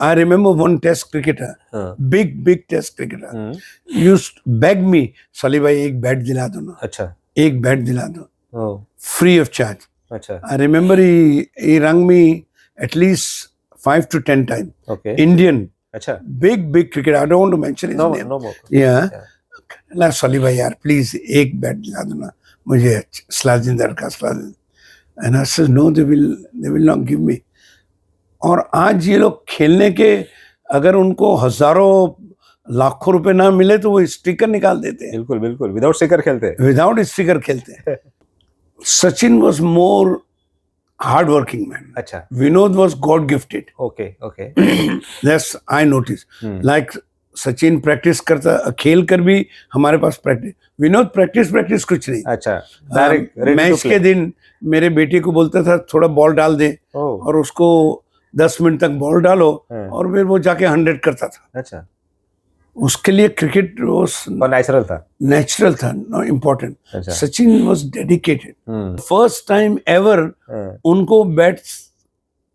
I remember one test cricketer, big test cricketer, used to beg me, Sali bhai एक bat दिला दो ना, अच्छा, एक बैट दिला दो, free of charge. अच्छा, I remember he rang me at least 5 to 10 times. okay, Indian, अच्छा, big cricketer. I don't want to mention his name. no more. Yeah. ना सली भाई यार प्लीज एक बैट दिला दो ना मुझे, स्लाजिंदर का स्लाजिंदर. And I said no, they will not give me. और आज ये लोग खेलने के अगर उनको हजारों लाखों रुपए ना मिले तो वो स्टिकर निकाल देते हैं. बिल्कुल बिल्कुल, विदाउट स्टिकर खेलते हैं. विदाउट स्टिकर खेलते हैं. Sachin was more hard working man. अच्छा, Vinod was god gifted. Okay okay, that's I notice. Like Sachin practice करता, खेल कर भी हमारे पास प्रैक्टिस. विनोद प्रैक्टिस कुछ नहीं. अच्छा, डायरेक्ट मैच के दिन मेरे बेटे को बोलता था थोड़ा बॉल डाल दे, और उसको 10 मिनट तक बॉल डालो, और फिर वो जाके 100 करता था. अच्छा, उसके लिए क्रिकेट नेचुरल था, no important. Sachin was dedicated. First time ever उनको बैट्स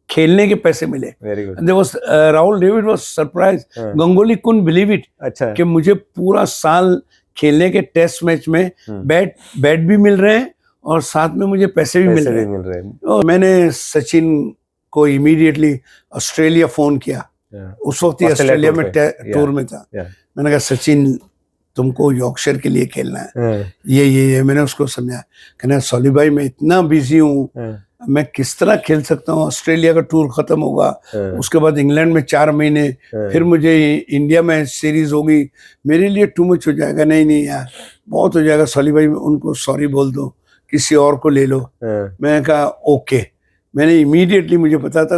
खेलने के पैसे मिले. राहुल डेविड was surprise. Ganguly couldn't believe it. अच्छा, कि मुझे पूरा साल खेलने के टेस्ट मैच में बैट भी मिल रहे हैं और साथ में मुझे पैसे भी मिल रहे हैं. और मैंने सचिन को इमीडिएटली ऑस्ट्रेलिया फोन किया. उस वक्त ही ऑस्ट्रेलिया में टूर में था. मैंने कहा सचिन तुमको यॉर्कशायर के लिए खेलना है. ये मैंने उसको समझाया. कहना सॉली भाई मैं इतना बिजी हूँ, मैं किस तरह खेल सकता हूँ. ऑस्ट्रेलिया का टूर खत्म होगा, उसके बाद इंग्लैंड में 4 महीने, फिर मुझे इंडिया में सीरीज होगी, मेरे लिए टू मच हो जाएगा. नहीं यार बहुत हो जाएगा सॉली भाई, उनको सॉरी बोल दो, किसी और को ले लो. मैंने कहा ओके. मैंने इमीडिएटली, मुझे पता था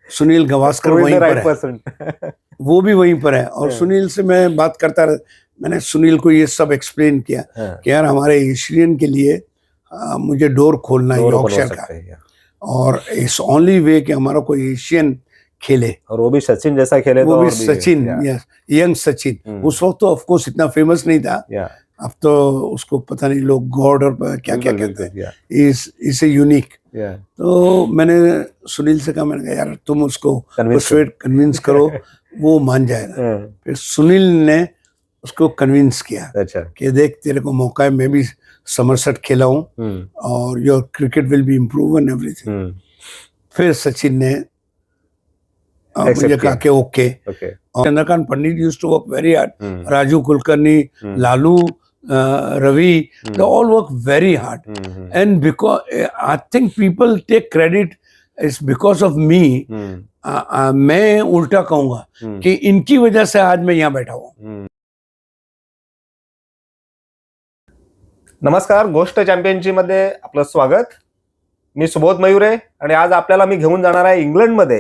सुनील गावस्कर वहीं पर है, वो भी वहीं पर है, और सुनील से मैं बात करता रहा. मैंने सुनील को ये सब एक्सप्लेन किया कि यार हमारे एशियन के लिए मुझे डोर खोलना है यॉर्कशायर का, और इट्स ओनली वे कि हमारा कोई एशियन खेले, और वो भी सचिन जैसा खेले. वो भी सचिन, यंग सचिन. उस वक्त तो ऑफ कोर्स इतना फेमस नहीं था. अब तो उसको पता नहीं लोग गॉड और क्या क्या कहते हैं. Is a unique. तो मैंने सुनील से कहा, मैंने कहा यार तुम उसको कन्विंस करो, वो मान जाएगा. फिर सुनील ने उसको कन्विंस किया. अच्छा, कि देख तेरे को मौका है, मैं भी समरसेट खेला हूँ, और your cricket will be improve and everything. फिर सचिन ने मुझे कहा कि okay. Chandrakant Pandit used to work very hard. Raju Kulkarni, Lalu, Ravi, they all work very hard. And because I think people take credit is because of me. मैं उल्टा कहूंगा कि इनकी वजह से आज मैं यहाँ बैठा हूँ. नमस्कार, गोष्ट चॅम्पियनची मध्ये आपलं स्वागत. मी सुबोध मयुरे, आणि आज आपल्याला मी घेऊन जाणार आहे इंग्लंडमध्ये.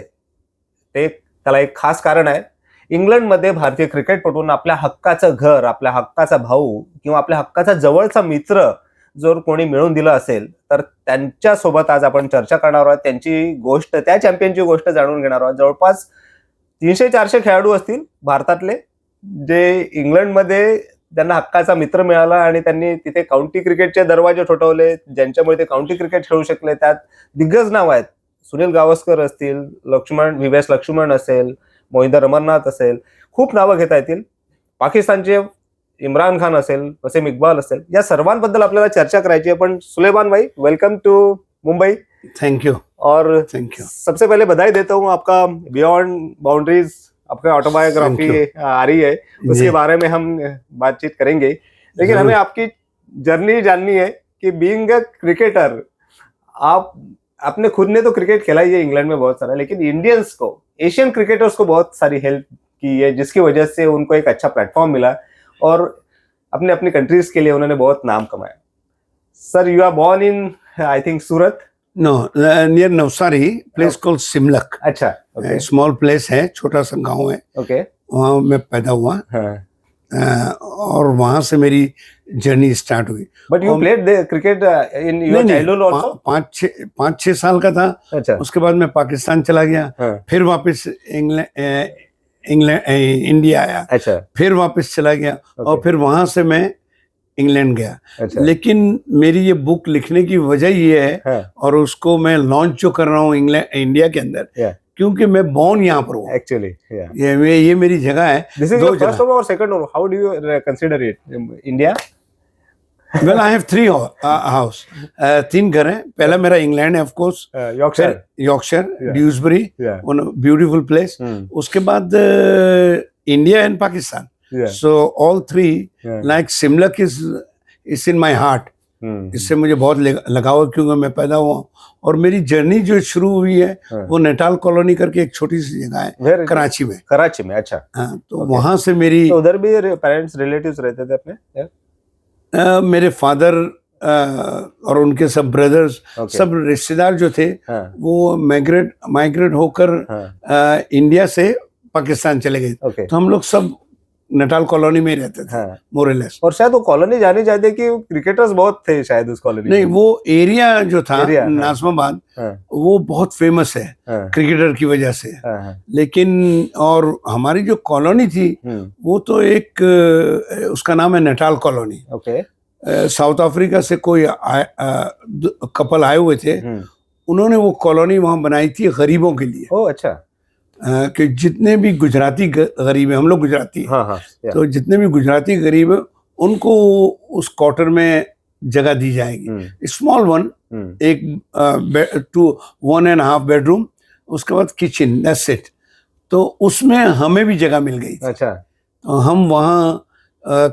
त्याला एक खास कारण आहे. इंग्लंडमध्ये भारतीय क्रिकेटपटूंना आपल्या हक्काचं घर, आपल्या हक्काचा भाऊ किंवा आपल्या हक्काचा जवळचा मित्र जर कोणी मिळवून दिलं असेल तर त्यांच्यासोबत आज आपण चर्चा करणार आहोत. त्यांची गोष्ट, त्या चॅम्पियनची गोष्ट जाणून घेणार आहोत. जवळपास 300-400 खेळाडू असतील भारतातले, जे इंग्लंडमध्ये त्यांना हक्काचा मित्र मिळाला आणि त्यांनी तिथे काउंटी क्रिकेटचे दरवाजे ठोठावले, ज्यांच्यामुळे ते काउंटी क्रिकेट खेळू शकले. त्यात दिग्गज नाव आहेत. सुनील गावस्कर असतील, व्ही.एस. लक्ष्मण असेल, मोहिंदर अमरनाथ असेल, खूप नावं घेता येतील. पाकिस्तानचे इम्रान खान असेल, वसीम इक्बाल असेल, या सर्वांबद्दल आपल्याला चर्चा करायची है. पण सुलेमान भाई, welcome to Mumbai. Thank you. और थैंक यू. सबसे पहले बधाई देता हूँ, आपका बियॉन्ड बाउंड्रीज, आपका ऑटोबायोग्राफी आ रही है, उसके बारे में हम बातचीत करेंगे. लेकिन हमें आपकी जर्नी जाननी है कि बीइंग अ क्रिकेटर, आपने खुद ने तो क्रिकेट खेला ही है इंग्लैंड में बहुत सारा, लेकिन इंडियंस को, एशियन क्रिकेटर्स को बहुत सारी हेल्प की है, जिसकी वजह से उनको एक अच्छा प्लेटफॉर्म मिला और अपने अपनी कंट्रीज के लिए उन्होंने बहुत नाम कमाया. Sir, you are born in I think Surat. No, near Navsari, place called Simlak. अच्छा, स्मॉल प्लेस है, छोटा सा गांव है. ओके, वहाँ मैं पैदा हुआ. और वहां से मेरी जर्नी स्टार्ट हुई. But you played cricket in your childhood also? 5-6 साल का था. अच्छा. उसके बाद मैं पाकिस्तान चला गया. फिर वापस इंडिया आया. अच्छा. फिर वापस चला गया. और फिर वहां से मैं इंग्लैंड गया. अच्छा. लेकिन मेरी ये बुक लिखने की वजह ये है, और उसको मैं लॉन्च जो कर रहा हूँ इंडिया के अंदर, क्योंकि मैं बॉर्न यहाँ पर हूँ एक्चुअली ये मेरी जगह है दिस इज दो योर जगह फर्स्ट होम और second home how do you consider it India well I have 3 house 3 घर हैं पहला मेरा इंग्लैंड है of course Yorkshire Yorkshire Yeah. Dewsbury Yeah. Beautiful place उसके बाद India and Pakistan so all 3 like Shimla is in my heart इससे मुझे बहुत लगाव है क्योंकि मैं पैदा हुआ हूँ और मेरी जर्नी जो शुरू हुई है वो नेटाल कॉलोनी करके एक छोटी सी जगह है कराची में अच्छा हाँ तो वहां से मेरी तो उधर भी पेरेंट्स रिलेटिव्स रहते थे अपने मेरे फादर और उनके सब ब्रदर्स सब रिश्तेदार जो थे वो माइग्रेट होकर इंडिया से पाकिस्तान चले गए तो हम लोग सब नटाल कॉलोनी में रहते थे मोरेलेस और शायद वो कॉलोनी जानी जाती कि क्रिकेटर्स बहुत थे शायद उस कॉलोनी नहीं वो एरिया जो था नाज़िमाबाद वो बहुत फेमस है क्रिकेटर की वजह से लेकिन और हमारी जो कॉलोनी थी वो तो एक उसका नाम है नटाल कॉलोनी साउथ अफ्रीका से कोई कपल आए हुए थे उन्होंने वो कॉलोनी वहां बनाई थी गरीबों के लिए ओह अच्छा कि जितने भी गुजराती गरीब हैं हम लोग गुजराती तो जितने भी गुजराती गरीब हैं उनको उस क्वार्टर में जगह दी जाएगी स्मॉल वन एक 1.5 बेडरूम उसके बाद किचन दैट्स इट तो उसमें हमें भी जगह मिल गई अच्छा तो हम वहाँ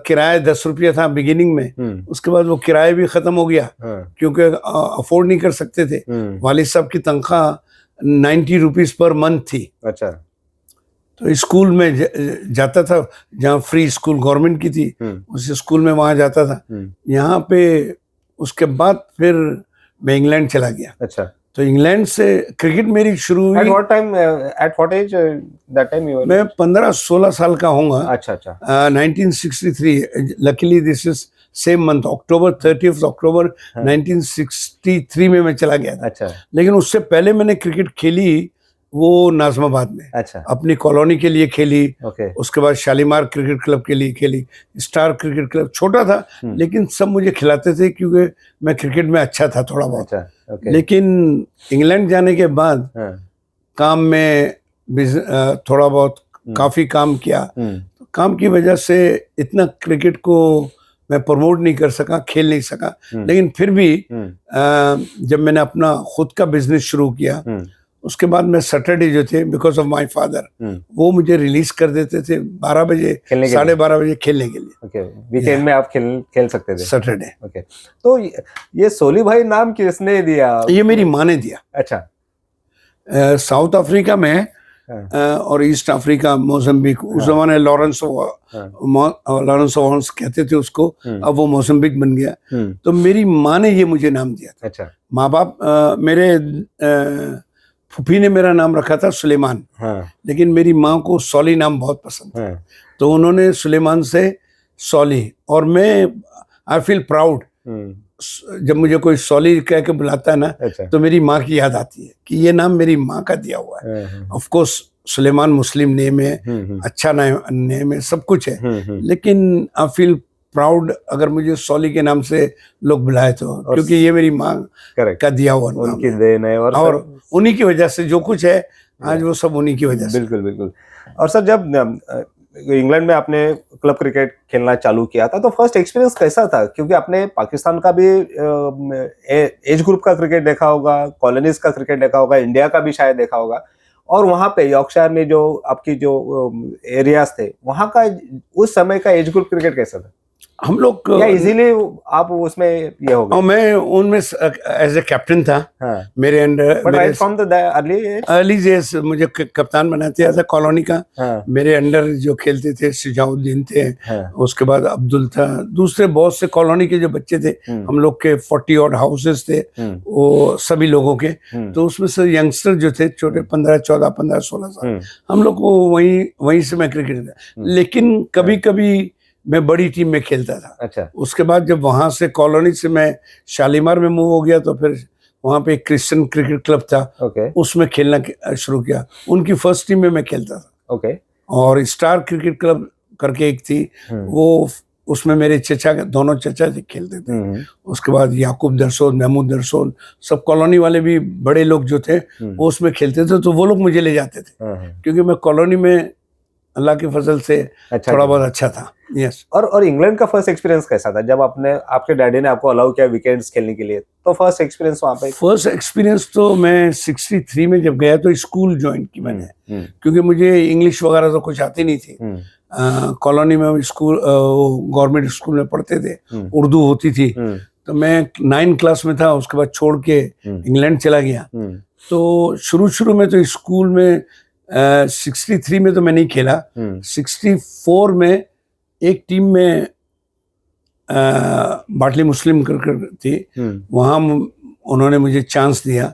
किराया 10 रुपया था बिगिनिंग में उसके बाद वो किराया भी खत्म हो गया क्योंकि अफोर्ड नहीं कर सकते थे वालिद साहब की तनख्वाह 90 रुपीज पर मंथ थी अच्छा तो स्कूल में जाता था जहाँ फ्री स्कूल गवर्नमेंट की थी उस स्कूल में वहाँ जाता था यहाँ पे उसके बाद फिर मैं इंग्लैंड चला गया अच्छा तो इंग्लैंड से क्रिकेट मेरी शुरू हुई at what age that time you were मैं 15-16 साल का होऊंगा अच्छा अच्छा 1963 luckily this is same month October 30 October 1963 में मैं चला गया था अच्छा लेकिन उससे पहले मैंने क्रिकेट खेली वो नाज़िमाबाद में अच्छा अपनी कॉलोनी के लिए खेली ओके उसके बाद शालीमार क्रिकेट क्लब के लिए खेली स्टार क्रिकेट क्लब छोटा था लेकिन सब मुझे खिलाते थे क्योंकि मैं क्रिकेट में अच्छा था थोड़ा बहुत अच्छा लेकिन इंग्लैंड जाने के बाद काम में थोड़ा बहुत काफी काम किया काम की वजह से इतना क्रिकेट को मैं प्रमोट नहीं कर सका खेल नहीं सका लेकिन फिर भी जब मैंने अपना खुद का बिजनेस शुरू किया उसके बाद मैं सैटरडे जो थे बिकॉज ऑफ माय फादर वो मुझे रिलीज कर देते थे 12 बजे 12:30 बजे खेलने के लिए वीकेंड में आप खेल सकते थे सैटरडे ओके तो ये सोली भाई नाम किसने दिया ये मेरी माँ ने दिया अच्छा साउथ अफ्रीका में और ईस्ट अफ्रीका मोजम्बिक उस जमाने लॉरेंस वॉन्स कहते थे उसको अब वो मोजम्बिक बन गया तो मेरी माँ ने ये मुझे नाम दिया था अच्छा माँ बाप मेरे फूफी ने मेरा नाम रखा था सुलेमान लेकिन मेरी माँ को सॉली नाम बहुत पसंद था तो उन्होंने सुलेमान से सॉली और मैं आई फील प्राउड जब मुझे कोई सॉली कह के बुलाता है ना तो मेरी माँ की याद आती है कि ये नाम मेरी माँ का दिया हुआ है of course Suleman Muslim name है अच्छा नेम है सब कुछ है लेकिन आई फील प्राउड अगर मुझे सॉली के नाम से लोग बुलाए तो क्योंकि ये मेरी माँ का दिया हुआ नाम उनकी देन है और उन्हीं की वजह से जो कुछ है आज वो सब उन्हीं की वजह से बिल्कुल बिल्कुल और सर जब इंग्लैंड में आपने क्लब क्रिकेट खेलना चालू किया था तो फर्स्ट एक्सपीरियंस कैसा था क्योंकि आपने पाकिस्तान का भी एज ग्रुप का क्रिकेट देखा होगा कॉलोनीज का क्रिकेट देखा होगा इंडिया का भी शायद देखा होगा और वहां पे यॉर्कशायर में जो आपकी जो एरियाज थे वहां का उस समय का एज ग्रुप क्रिकेट कैसा था हम लोग या इजीली आप उसमें ये हो गए मैं उनमें एज ए कैप्टन था मेरे under from the early age मुझे कप्तान बनाते एज ए कॉलोनी का मेरे अंडर जो खेलते थे सिजाउद्दीन थे उसके बाद अब्दुल था दूसरे बहुत से कॉलोनी के जो बच्चे थे हम लोग के 40 ऑड हाउसेस थे वो सभी लोगों के तो उसमें से यंगस्टर जो थे छोटे 15, 14, 15, 16 साल हम लोग को वहीं से मैं क्रिकेट लेकिन कभी कभी मैं बड़ी टीम में खेलता था अच्छा उसके बाद जब वहां से कॉलोनी से मैं शालीमार में मूव हो गया तो फिर वहां पे एक क्रिश्चियन क्रिकेट क्लब था उसमें खेलना शुरू किया उनकी फर्स्ट टीम में मैं खेलता था ओके और स्टार क्रिकेट क्लब करके एक थी वो उसमें मेरे चचा दोनों चचा खेलते थे। उसके बाद याकूब दरसोन, महमूद दरसोन, सब कॉलोनी वाले भी बड़े लोग जो थे वो उसमें खेलते थे, तो वो लोग मुझे ले जाते थे क्योंकि मैं कॉलोनी में अल्लाह के फजल से थोड़ा बहुत अच्छा था। यस। और इंग्लैंड का फर्स्ट एक्सपीरियंस कैसा था जब आपके डैडी ने आपको अलाउ किया वीकेंड्स खेलने के लिए? तो फर्स्ट एक्सपीरियंस वहाँ पे? फर्स्ट एक्सपीरियंस तो मैं 63 में जब गया तो स्कूल ज्वाइन की मैंने, क्योंकि मुझे इंग्लिश वगैरह तो कुछ आती नहीं थी। कॉलोनी में स्कूल, गवर्नमेंट स्कूल में पढ़ते थे, उर्दू होती थी, तो मैं 9 क्लास में था, उसके बाद छोड़ के इंग्लैंड चला गया। तो शुरू में तो स्कूल में 63 में तो मैं नहीं खेला। 64 में एक टीम में बाटली मुस्लिम कर थी, वहाँ उन्होंने मुझे चांस दिया,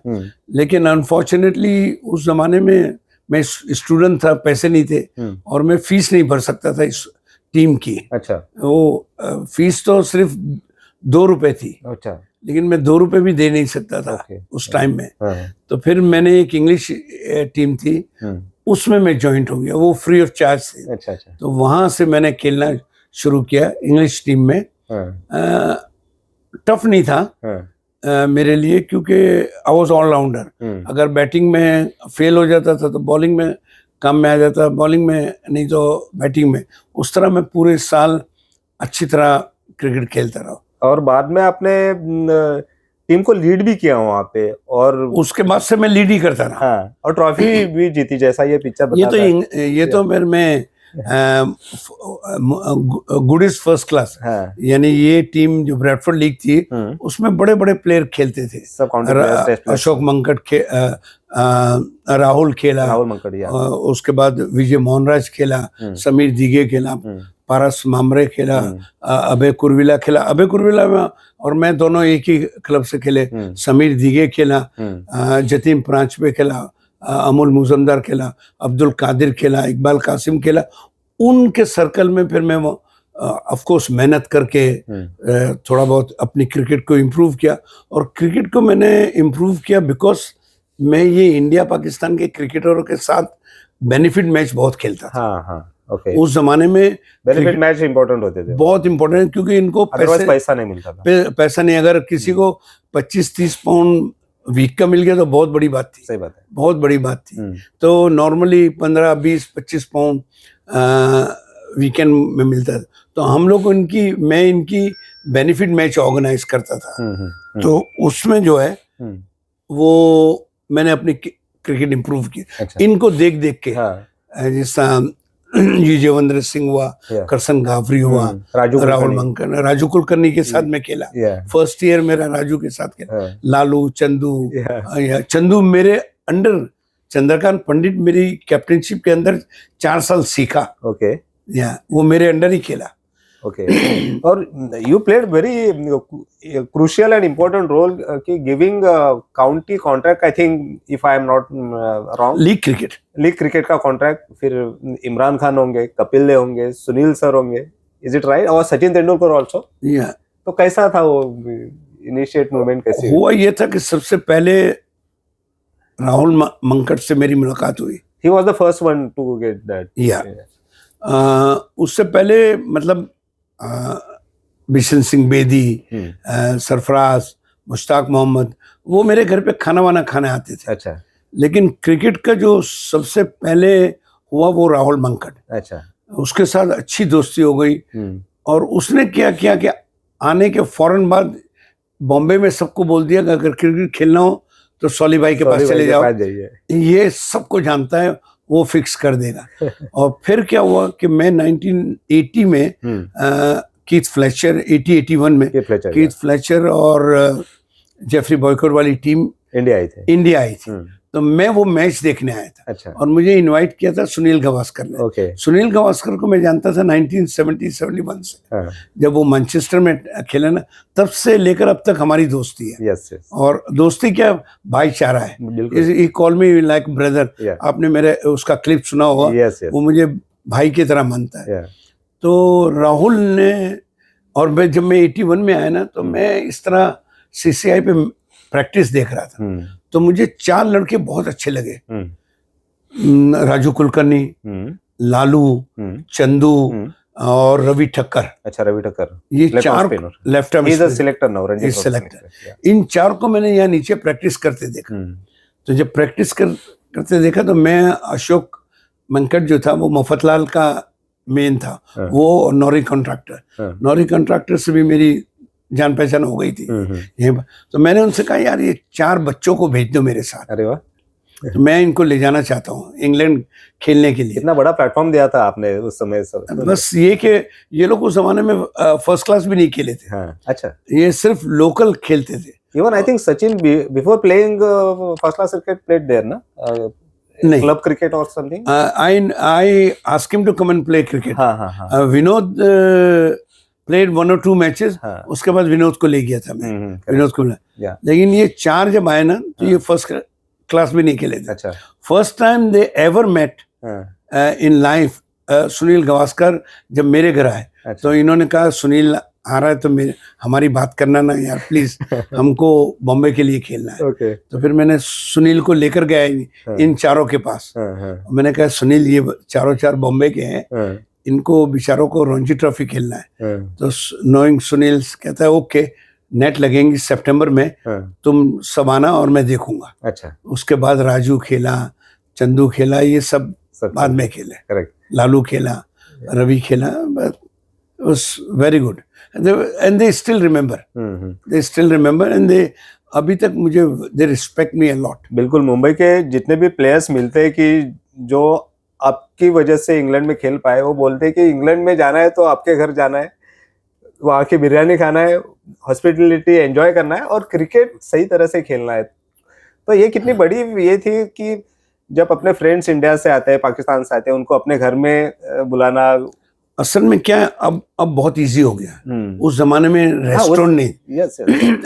लेकिन अनफॉर्चुनेटली उस जमाने में मैं स्टूडेंट था, पैसे नहीं थे और मैं फीस नहीं भर सकता था इस टीम की। अच्छा। वो फीस तो सिर्फ 2 रुपए थी। अच्छा। लेकिन मैं 2 रुपए भी दे नहीं सकता था उस टाइम में। तो फिर मैंने एक इंग्लिश टीम थी, उसमें मैं ज्वाइंट हो गया, वो फ्री ऑफ चार्ज थी। अच्छा। तो वहां से मैंने खेलना शुरू किया इंग्लिश टीम में। टफ नहीं था मेरे लिए, क्योंकि आई वॉज ऑलराउंडर। अगर बैटिंग में फेल हो जाता था तो बॉलिंग में काम में आ जाता, बॉलिंग में नहीं तो बैटिंग में। उस तरह मैं पूरे साल अच्छी तरह क्रिकेट खेलता रहा। और बाद में आपने टीम को लीड भी किया वहाँ पे, और उसके बाद से मैं लीड ही करता रहा। हाँ, और ट्रॉफी भी जीती, जैसा ये पिक्चर बताता है। ये तो फिर मैं गुडिस फर्स्ट क्लास, यानी ये टीम जो ब्रैडफोर्ड लीग थी उसमें बड़े बड़े प्लेयर खेलते थे। अशोक मंकट राहुल खेला, उसके बाद विजय मोहनराज खेला, समीर दिगे खेला, पारस मामरे खेला, अभय कुरविला खेला। अभय कुरविला में और मैं दोनों एक ही क्लब से खेले। समीर दिगे खेला, जतीन प्रांचपे खेला, अमोल मुजमदार खेला, अब्दुल कादिर खेला, इकबाल कासिम खेला। उनके सर्कल में फिर मैं ऑफ कोर्स मेहनत करके थोड़ा बहुत अपनी क्रिकेट को इम्प्रूव किया। और क्रिकेट को मैंने इम्प्रूव किया बिकॉज मैं ये इंडिया पाकिस्तान के क्रिकेटरों के साथ बेनिफिट मैच बहुत खेलता था। हाँ, ओके। उस जमाने में बेनिफिट मैच इंपॉर्टेंट होते थे, बहुत इंपॉर्टेंट, क्योंकि इनको पैसा नहीं मिलता था। पैसा नहीं, अगर किसी को 25-30 पाउंड वीक का मिल गया तो बहुत बड़ी बात थी। सही बात है, बहुत बड़ी बात थी। तो नॉर्मली 15-20-25 पाउंड वीकेंड में मिलता था। तो हम लोग को मैं इनकी बेनिफिट मैच ऑर्गेनाइज करता था। तो उसमें जो है वो मैंने अपनी क्रिकेट इंप्रूव की। अच्छा। इनको देख देख के, जैसा युजवेंद्र सिंह हुआ, करसन गावरी हुआ, राहुल मंकन, राजू कुलकर्णी के साथ में खेला। फर्स्ट ईयर मेरा राजू के साथ खेला। लालू, चंदू मेरे अंडर, चंद्रकांत पंडित मेरी कैप्टनशिप के अंदर 4 साल सीखा। ओके। वो मेरे अंडर ही खेला। ओके। और you played very crucial and important role कि giving county contract, I think if I am not wrong, league cricket का कॉन्ट्रैक्ट फिर इमरान खान होंगे, कपिल देव होंगे, सुनील सर होंगे, इज इट राइट? और सचिन तेंदुलकर ऑल्सो। तो कैसा था वो इनिशिएट मूवमेंट? कैसे हुआ? ये था कि सबसे पहले राहुल मंकट से मेरी मुलाकात हुई। He was the first one to get that. उससे पहले मतलब बिशन सिंह बेदी, सरफराज, मुश्ताक मोहम्मद, वो मेरे घर पे खाना वाना खाने आते थे। अच्छा। लेकिन क्रिकेट का जो सबसे पहले हुआ वो राहुल मंकट। अच्छा। उसके साथ अच्छी दोस्ती हो गई। और उसने क्या किया कि आने के फौरन बाद बॉम्बे में सबको बोल दिया कि अगर क्रिकेट खेलना हो तो सॉली भाई के पास चले जाओ, ये सबको जानता है, वो फिक्स कर देगा। और फिर क्या हुआ कि मैं 1980 में कीथ फ्लेचर, 80-81 में कीथ फ्लेचर और जेफरी बॉयकॉट वाली टीम इंडिया आई थी। तो मैं वो मैच देखने आया था। अच्छा। और मुझे इनवाइट किया था सुनील गावस्कर ने। okay. सुनील गावस्कर को मैं जानता था 1970-71 से। जब वो मैनचेस्टर में खेले ना, तब से लेकर अब तक हमारी दोस्ती है। yes. और दोस्ती क्या भाईचारा है। ही कॉल मी लाइक ब्रदर। आपने मेरे उसका क्लिप सुना होगा। yes. वो मुझे भाई की तरह मानता है। तो राहुल ने, और मैं जब मैं 81 में आया ना, तो मैं इस तरह CCI पे प्रैक्टिस देख रहा था। तो मुझे 4 लड़के बहुत अच्छे लगे। राजू कुलकर्णी, लालू, चंदू, और रवि ठक्कर, अच्छा रवि ठक्कर, ये चार left arm selector now, Ranji selector, इन चार को मैंने यहाँ नीचे प्रैक्टिस करते देखा। तो जब प्रैक्टिस करते देखा तो मैं अशोक मंकट जो था वो मफतलाल का मेन था, वो नौरी कॉन्ट्रैक्टर से भी मेरी जान पहचान हो गई थी यहीं पर। तो मैंने उनसे कहा यार ये 4 बच्चों को भेज दो मेरे साथ, अरे वाह, तो मैं इनको ले जाना चाहता हूँ इंग्लैंड खेलने के लिए। इतना बड़ा प्लेटफॉर्म दिया था आपने उस समय सब। बस ये कि ये लोग उस जमाने में फर्स्ट क्लास भी नहीं खेले थे। हाँ, अच्छा, ये सिर्फ लोकल खेलते थे। Even I think Sachin before playing first class cricket played there ना, नहीं, क्लब क्रिकेट और something. I asked him to come and play cricket. हाँ। विनोद played 1 or 2 मैचेस, उसके बाद विनोद को ले गया था मैं, विनोद को लेकिन ये 4 जब आए ना तो ये फर्स्ट क्लास भी नहीं खेले थे। अच्छा, first time they ever met in life Sunil Gavaskar जब मेरे घर आए। तो इन्होंने कहा सुनील आ रहा है तो हमारी बात करना ना यार प्लीज, हमको बॉम्बे के लिए खेलना है। तो फिर मैंने सुनील को लेकर गया इन चारों के पास। मैंने कहा सुनील ये चारों बॉम्बे के हैं, इनको बेचारों को रणजी ट्रॉफी खेलना है। तो नोइंग सुनील कहता है ओके, नेट लगेंगी सितंबर में, तुम सब आना और मैं देखूंगा। अच्छा, उसके बाद राजू खेला, चंदू खेला, ये सब बाद में खेले। करेक्ट, लालू खेला, रवि खेला, was very good and they still remember, and they अभी तक मुझे they respect me a lot। बिल्कुल, मुंबई के जितने भी प्लेयर्स मिलते हैं कि जो आपकी वजह से इंग्लैंड में खेल पाए, वो बोलते हैं कि इंग्लैंड में जाना है तो आपके घर जाना है, वहाँ की बिरयानी खाना है, हॉस्पिटलिटी एंजॉय करना है और क्रिकेट सही तरह से खेलना है। तो ये कितनी बड़ी ये थी कि जब अपने फ्रेंड्स इंडिया से आते हैं, पाकिस्तान से आते हैं, उनको अपने घर में बुलाना। असल में क्या है, अब बहुत इजी हो गया। उस जमाने में रेस्टोरेंट नहीं,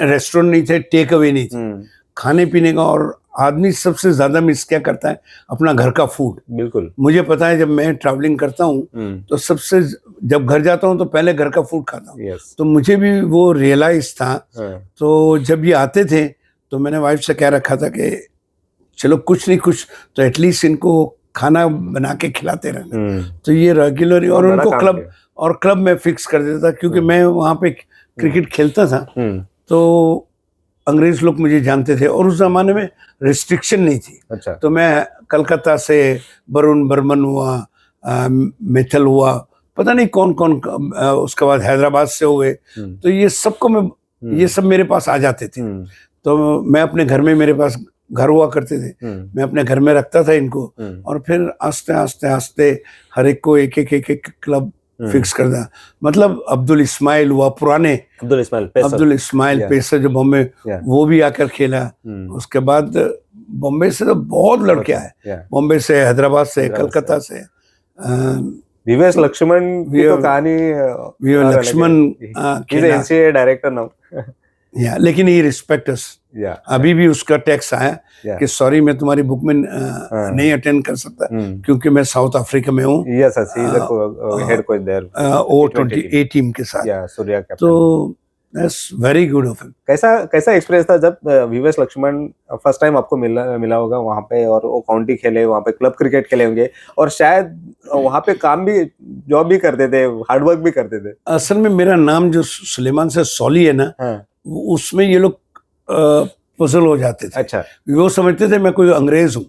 रेस्टोरेंट नहीं थे, टेक अवे नहीं थे, खाने पीने का। और आदमी सबसे ज्यादा मिस क्या करता है, अपना घर का फूड। बिल्कुल, मुझे पता है जब मैं ट्रैवलिंग करता हूँ तो सबसे जब घर जाता हूँ तो पहले घर का फूड खाता हूँ। तो मुझे भी वो रियलाइज था। तो जब ये आते थे तो मैंने वाइफ से कह रखा था कि चलो कुछ नहीं कुछ तो एटलीस्ट इनको खाना बना के खिलाते रहना। तो ये रेगुलर, और उनको क्लब में फिक्स कर देता था, क्योंकि मैं वहाँ पे क्रिकेट खेलता था तो अंग्रेज लोग मुझे जानते थे और उस जमाने में रिस्ट्रिक्शन नहीं थी। अच्छा। तो मैं कलकत्ता से वरुण बर्मन हुआ, मित्तल हुआ, पता नहीं कौन कौन, उसके बाद हैदराबाद से हुए। तो ये सबको ये सब मेरे पास आ जाते थे। तो मैं अपने घर में, मेरे पास घर हुआ करते थे, मैं अपने घर में रखता था इनको। और फिर आस्ते आस्ते आस्ते हर एक को एक क्लब फिक्स कर दिया। मतलब अब्दुल इस्माइल हुआ, पुराने अब्दुल इस्माइल पेसर जो बॉम्बे, वो भी आकर खेला। उसके बाद बॉम्बे से तो बहुत लड़के आए, बॉम्बे से, हैदराबाद से, कलकत्ता से। विवेश लक्ष्मण की तो कहानी, लक्ष्मण एनसीए डायरेक्टर नाउ, लेकिन ही रिस्पेक्ट अस। अभी भी उसका टेक्स्ट आया कि सॉरी मैं तुम्हारी बुक में नहीं अटेंड कर सकता क्योंकि मैं साउथ अफ्रीका में हूँ, head coach there O20 team के साथ। सूर्या कैप्टन। तो that's very good of him. कैसा एक्सपीरियंस था जब विवेश लक्ष्मण फर्स्ट टाइम आपको मिला होगा वहाँ पे, और वो काउंटी खेले, वहाँ पे क्लब क्रिकेट खेले होंगे, और शायद वहाँ पे काम भी, जॉब भी करते थे, हार्डवर्क भी करते थे। असल में मेरा नाम जो सुलेमान से सॉली है ना, उसमें ये लोग पजल हो जाते थे। अच्छा। वो समझते थे मैं कोई अंग्रेज हूँ।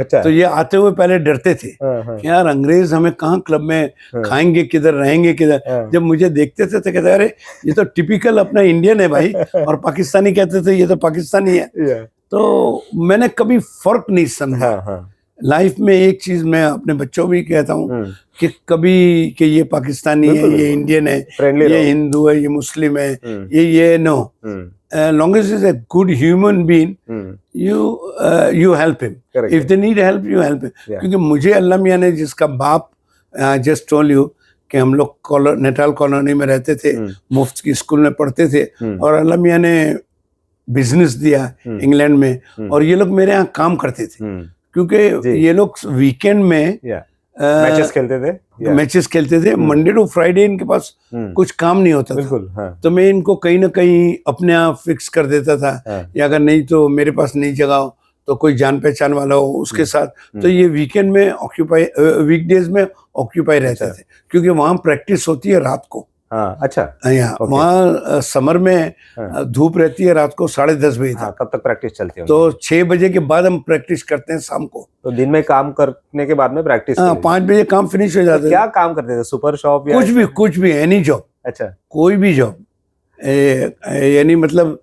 अच्छा। तो ये आते हुए पहले डरते थे कि यार अंग्रेज हमें कहाँ क्लब में खाएंगे, किधर रहेंगे, किधर। जब मुझे देखते थे तो कहते अरे ये तो टिपिकल अपना इंडियन है भाई, और पाकिस्तानी कहते थे ये तो पाकिस्तानी है। तो मैंने कभी फर्क नहीं समझा। लाइफ में एक चीज मैं अपने बच्चों भी कहता हूँ कि कभी कि ये पाकिस्तानी है, ये इंडियन है, ये हिंदू है, ये मुस्लिम है, ये no, long as he's a good human being, you help him. Correct. If they need help, you help him. क्योंकि मुझे अल्लाह मियाँ ने, जिसका बाप just told you कि हम लोग नेटाल कॉलोनी में रहते थे, मुफ्त की स्कूल में पढ़ते थे, और अल्लाह मियाँ ने बिजनेस दिया इंग्लैंड में, और ये लोग मेरे यहाँ काम करते थे, क्योंकि ये लोग वीकेंड में मैचेस खेलते थे। मंडे टू फ्राइडे इनके पास कुछ काम नहीं होता था। तो मैं इनको कहीं ना कहीं अपने आप फिक्स कर देता था, या अगर नहीं तो मेरे पास नहीं जगह तो कोई जान पहचान वाला हो उसके साथ, तो ये वीकेंड में ऑक्यूपाई, वीकडेज में ऑक्यूपाई रहते थे, क्योंकि वहाँ प्रैक्टिस होती है रात को। हाँ, अच्छा। यहाँ वहाँ समर में धूप रहती है रात को 10:30 बजे तक। कब तक प्रैक्टिस चलती है? तो 6 बजे के बाद हम प्रैक्टिस करते हैं शाम को। तो दिन में काम करने के बाद में प्रैक्टिस? 5 बजे काम फिनिश हो जाता है। क्या काम करते थे? सुपर शॉप या कुछ भी एनी जॉब। अच्छा, कोई भी जॉब, यानी मतलब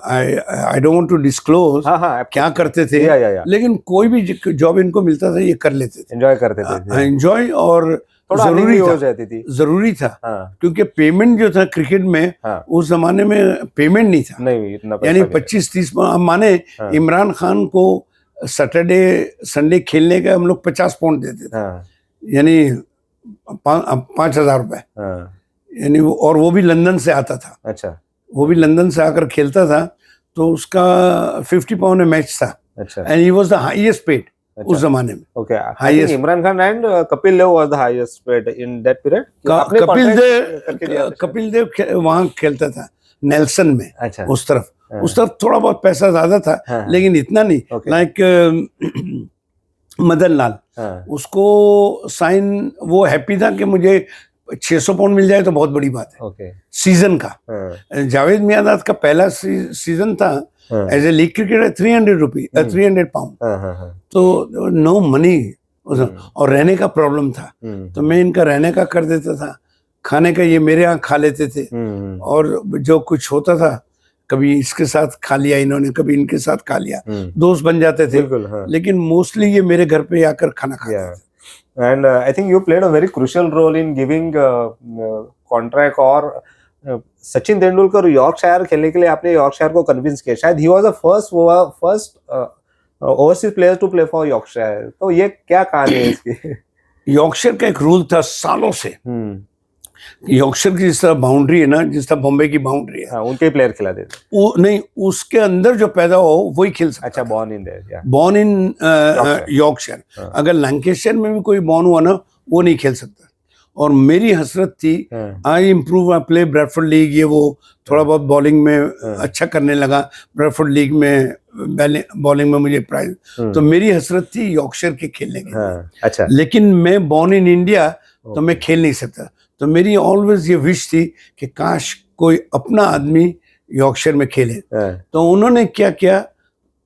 I don't want to disclose क्या करते थे, लेकिन कोई भी जॉब इनको मिलता था ये कर लेते थे, एंजॉय करते थे। एंजॉय, और जरूरी था क्योंकि पेमेंट जो था क्रिकेट में उस जमाने में पेमेंट नहीं था, यानी 25-30 माने इमरान खान को सैटरडे संडे खेलने का हम लोग 50 पाउंड देते थे, यानी 5,000 रुपए, यानी और वो भी लंदन से आता था। अच्छा, वो भी लंदन से आकर खेलता था, तो उसका 50 पाउंड में मैच था। अच्छा, and he was the highest paid उस जमाने में। Okay, highest. Imran Khan and Kapil Dev was the highest paid in that period. Kapil Dev वहां खेलता था नेल्सन में। अच्छा, उस तरफ थोड़ा बहुत पैसा ज्यादा था, लेकिन इतना नहीं। लाइक मदन लाल, उसको साइन, वो हैप्पी था कि मुझे 600 पाउंड मिल जाए तो बहुत बड़ी बात है। सीजन का जावेद मियांदाद का पहला सीजन था as a league cricketer, 300 pound, तो नो मनी, और रहने का प्रॉब्लम था, तो मैं इनका रहने का कर देता था, खाने का ये मेरे यहाँ खा लेते थे, और जो कुछ होता था कभी इसके साथ खा लिया इन्होंने, कभी इनके साथ खा लिया, दोस्त बन जाते थे, लेकिन मोस्टली ये मेरे घर पे आकर खाना खाते थे। And I think you played a very crucial role in giving contract, और सचिन तेंदुलकर यॉर्कशायर खेलने के लिए आपने यॉर्कशायर को कन्विंस किया। शायद he was the first overseas player to play for Yorkshire. तो ये क्या कहानी है इसकी? यॉर्कशायर का एक रूल था सालों से, यॉर्कशायर की जिस तरह बाउंड्री है ना, जिस तरह बॉम्बे की बाउंड्री है, उनके प्लेयर खिला देते, वो नहीं, उसके अंदर जो पैदा हो वही खेल सकता। अच्छा, बॉर्न इन यॉर्कशायर। अगर लैंकेशायर में भी कोई बॉर्न हुआ ना, वो नहीं खेल सकता। और मेरी हसरत थी, I improve, I play Bradford league, ये वो थोड़ा बहुत बॉलिंग में अच्छा करने लगा, ब्रैडफोर्ड लीग में बॉलिंग में मुझे प्राइज, तो मेरी हसरत थी यॉर्कशायर के खेलने की। अच्छा, लेकिन मैं बॉर्न इन इंडिया, तो मैं खेल नहीं सकता, तो मेरी ऑलवेज ये विश थी कि काश कोई अपना आदमी यॉर्कशायर में खेले। तो उन्होंने क्या किया,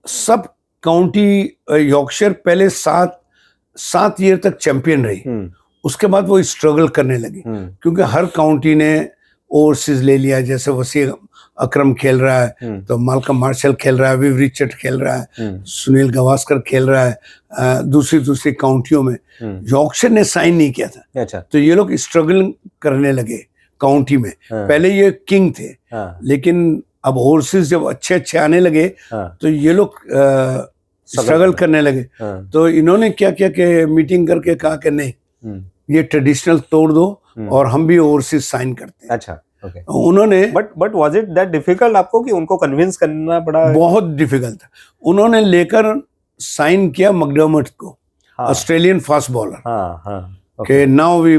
सब काउंटी यॉर्कशायर पहले 7 ईयर तक चैंपियन रही, उसके बाद वो स्ट्रगल करने लगी, क्योंकि हर काउंटी ने ओवरसीज ले लिया, जैसे वसीम अकरम खेल रहा है, तो माल्कम मार्शल खेल रहा है, विव रिचर्ड खेल रहा है, सुनील गावस्कर खेल रहा है दूसरी काउंटियों में। यॉर्कशायर ने साइन नहीं किया था। अच्छा, तो ये लोग स्ट्रगल करने लगे काउंटी में। पहले ये किंग थे, लेकिन अब ओवरसीज जब अच्छे आने लगे, तो ये लोग स्ट्रगल करने लगे। तो इन्होंने क्या किया कि मीटिंग करके कहा कि नहीं, ये ट्रेडिशनल तोड़ दो और हम भी ओवरसीज साइन करते हैं। अच्छा, उन्होंने but was it that difficult आपको कि उनको कन्विंस करना पड़ा? बहुत डिफिकल्ट था। उन्होंने लेकर साइन किया मैकडर्मट को, ऑस्ट्रेलियन फास्ट बॉलर, के नाउ वी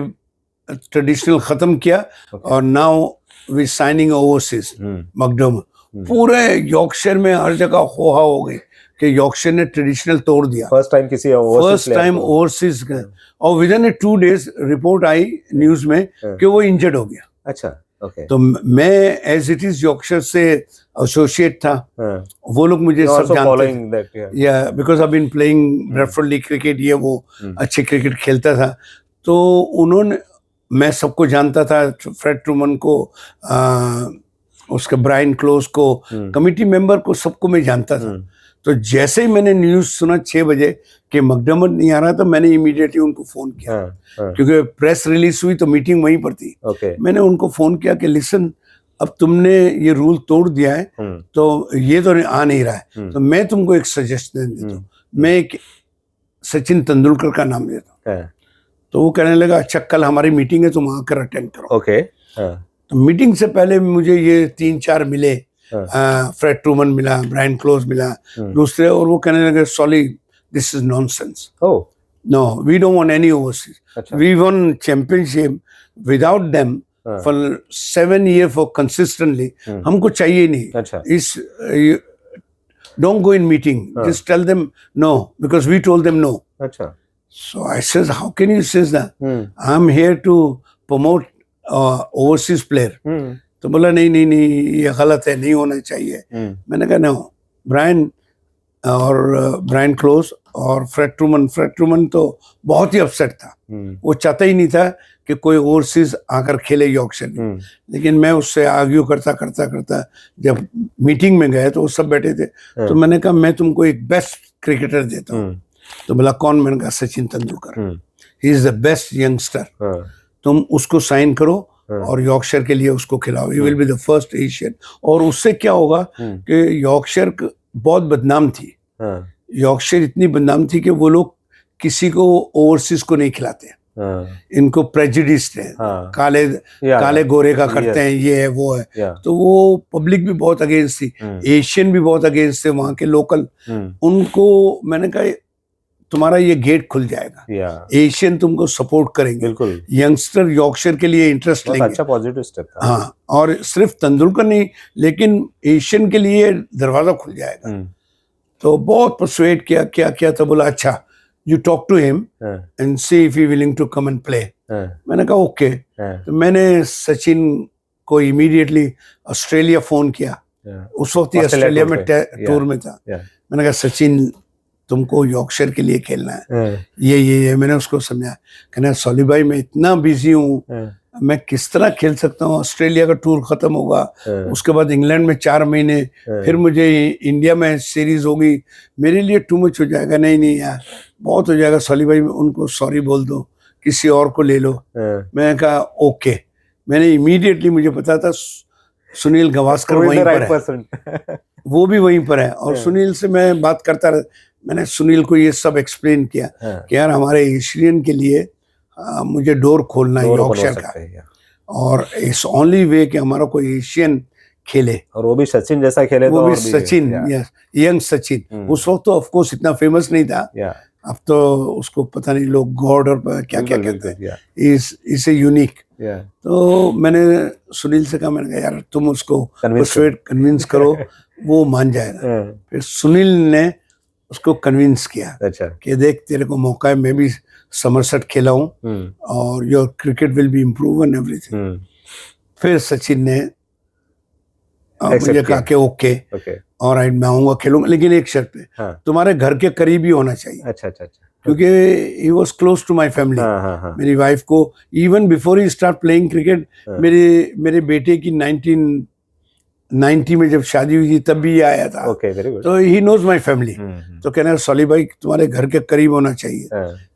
ट्रेडिशनल खत्म किया और now we signing overseas McDermott. पूरे यॉर्कशायर में हर जगह होहा हो गई कि यॉर्कशायर ने ट्रेडिशनल तोड़ दिया, फर्स्ट टाइम ओवरसीज का। और विद इन 2 डेज रिपोर्ट आई न्यूज में कि वो इंजर्ड हो गया। अच्छा, तो मैं एज इट इज यॉर्कशायर से एसोसिएट था, वो लोग मुझे सब जानते थे, या because I been playing Bradford league cricket, ये वो अच्छे क्रिकेट खेलता था, तो उन्होंने, मैं सबको जानता था, फ्रेड ट्रूमन को, उसके ब्रायन क्लोज को, कमिटी मेंबर को, सबको मैं जानता था। तो जैसे ही मैंने न्यूज सुना 6 बजे कि मैकडर्मट नहीं आ रहा, तो मैंने इमीडिएटली उनको फोन किया, क्योंकि प्रेस रिलीज हुई तो मीटिंग वहीं पर थी। मैंने उनको फोन किया कि लिसन, अब तुमने ये रूल तोड़ दिया है, तो ये तो आ नहीं रहा है, तो मैं तुमको एक सजेशन देता हूँ, मैं एक सचिन तेंदुलकर का नाम देता हूँ। तो वो कहने लगा, अच्छा कल हमारी मीटिंग है, तुम आकर अटेंड करो। तो मीटिंग से पहले मुझे ये 3-4 मिले, फ्रेड ट्रूमन मिला, ब्रायन क्लोज मिला, दूसरे, और वो कहने लगे, sorry this is nonsense, no we don't want any overseas, we won championship without them for 7 year for consistently, हमको चाहिए नहीं। अच्छा, इस don't go in meeting. Just tell them no, because we told them no. अच्छा. So I says, how can you say that? I'm here to promote overseas player. तो बोला नहीं नहीं नहीं, ये गलत है, नहीं होना चाहिए. मैंने कहा नो. ब्रायन क्लोज और फ्रेड ट्रूमन तो बहुत ही अपसेट था. वो चाहता ही नहीं था कि कोई ओवरसीज आकर खेले यॉर्कशायर में. लेकिन मैं उससे आर्ग्यू करता जब मीटिंग में गए तो वो सब बैठे थे. तो मैंने कहा मैं तुमको एक बेस्ट क्रिकेटर देता हूँ. तो बोला कौन? मैंने कहा Sachin Tendulkar. He is the best youngster. तुम उसको साइन करो और यॉर्कशायर के लिए उसको खिलाओ. He will be the first Asian. और उससे क्या होगा कि यॉर्कशायर बहुत बदनाम थी. यॉर्कशायर इतनी बदनाम थी कि वो लोग किसी को ओवरसीज को नहीं खिलाते. इनको प्रेजुडिस है. काले गोरे का करते हैं, ये है वो है. तो वो पब्लिक भी बहुत अगेंस्ट थी. एशियन भी बहुत अगेंस्ट थे, वहां के लोकल. उनको मैंने कहा तुम्हारा ये गेट खुल जाएगा. एशियन तुमको सपोर्ट करेंगे. बिल्कुल. यंगस्टर यॉर्कशायर के लिए इंटरेस्ट लेंगे. अच्छा पॉजिटिव स्टेप था. हाँ, और सिर्फ तेंदुलकर नहीं, लेकिन एशियन के लिए दरवाजा खुल जाएगा. तो बहुत परसुएट किया तो बोला अच्छा, you talk to him and see if he willing to come and play. मैंने कहा ओके. तो मैंने सचिन को इमीडिएटली ऑस्ट्रेलिया फोन किया. उस वक्त ही ऑस्ट्रेलिया में टूर में था. मैंने कहा सचिन तुमको यॉर्कशायर के लिए खेलना है. ये मैंने उसको समझाया. कहना सॉली भाई मैं इतना बिजी हूँ, मैं किस तरह खेल सकता हूँ. ऑस्ट्रेलिया का टूर खत्म होगा, उसके बाद इंग्लैंड में 4 महीने, फिर मुझे इंडिया में सीरीज होगी, मेरे लिए टू मच हो जाएगा. नहीं यार, बहुत हो जाएगा सॉली भाई, उनको सॉरी बोल दो, किसी और को ले लो. मैंने कहा ओके. मैंने इमीडिएटली, मुझे पता था सुनील गावस्कर वहीं पर है, वो भी वहीं पर है. और सुनील से मैं बात करता रहा. मैंने सुनील को ये सब एक्सप्लेन किया कि यार हमारे एशियन के लिए मुझे डोर खोलना है यॉर्कशायर का. और इट्स ओनली वे कि हमारा कोई एशियन खेले, और वो भी सचिन जैसा खेले. वो भी सचिन, यंग सचिन. उस वक्त तो ऑफ कोर्स इतना फेमस नहीं था. अब तो उसको पता नहीं लोग गॉड और क्या क्या कहते हैं. Is a unique. तो मैंने सुनील से कहा, मैंने कहा यार तुम उसको कन्विंस करो, वो मान जाएगा. फिर सुनील ने उसको कन्विंस किया. अच्छा. कि देख तेरे को मौका है, मैं भी समरसेट खेला हूँ और your cricket will be improve and everything. फिर सचिन ने मुझे कहा कि ओके और मैं आऊंगा खेलूंगा, लेकिन एक शर्त पे, तुम्हारे घर के करीब ही होना चाहिए. अच्छा. क्योंकि he was close to my family. मेरी वाइफ को even before he start playing cricket, मेरे बेटे की 1990 में जब शादी हुई थी तब भी ये आया था. तो ही नोज माई फैमिली. तो कहना सॉली भाई तुम्हारे घर के करीब होना चाहिए.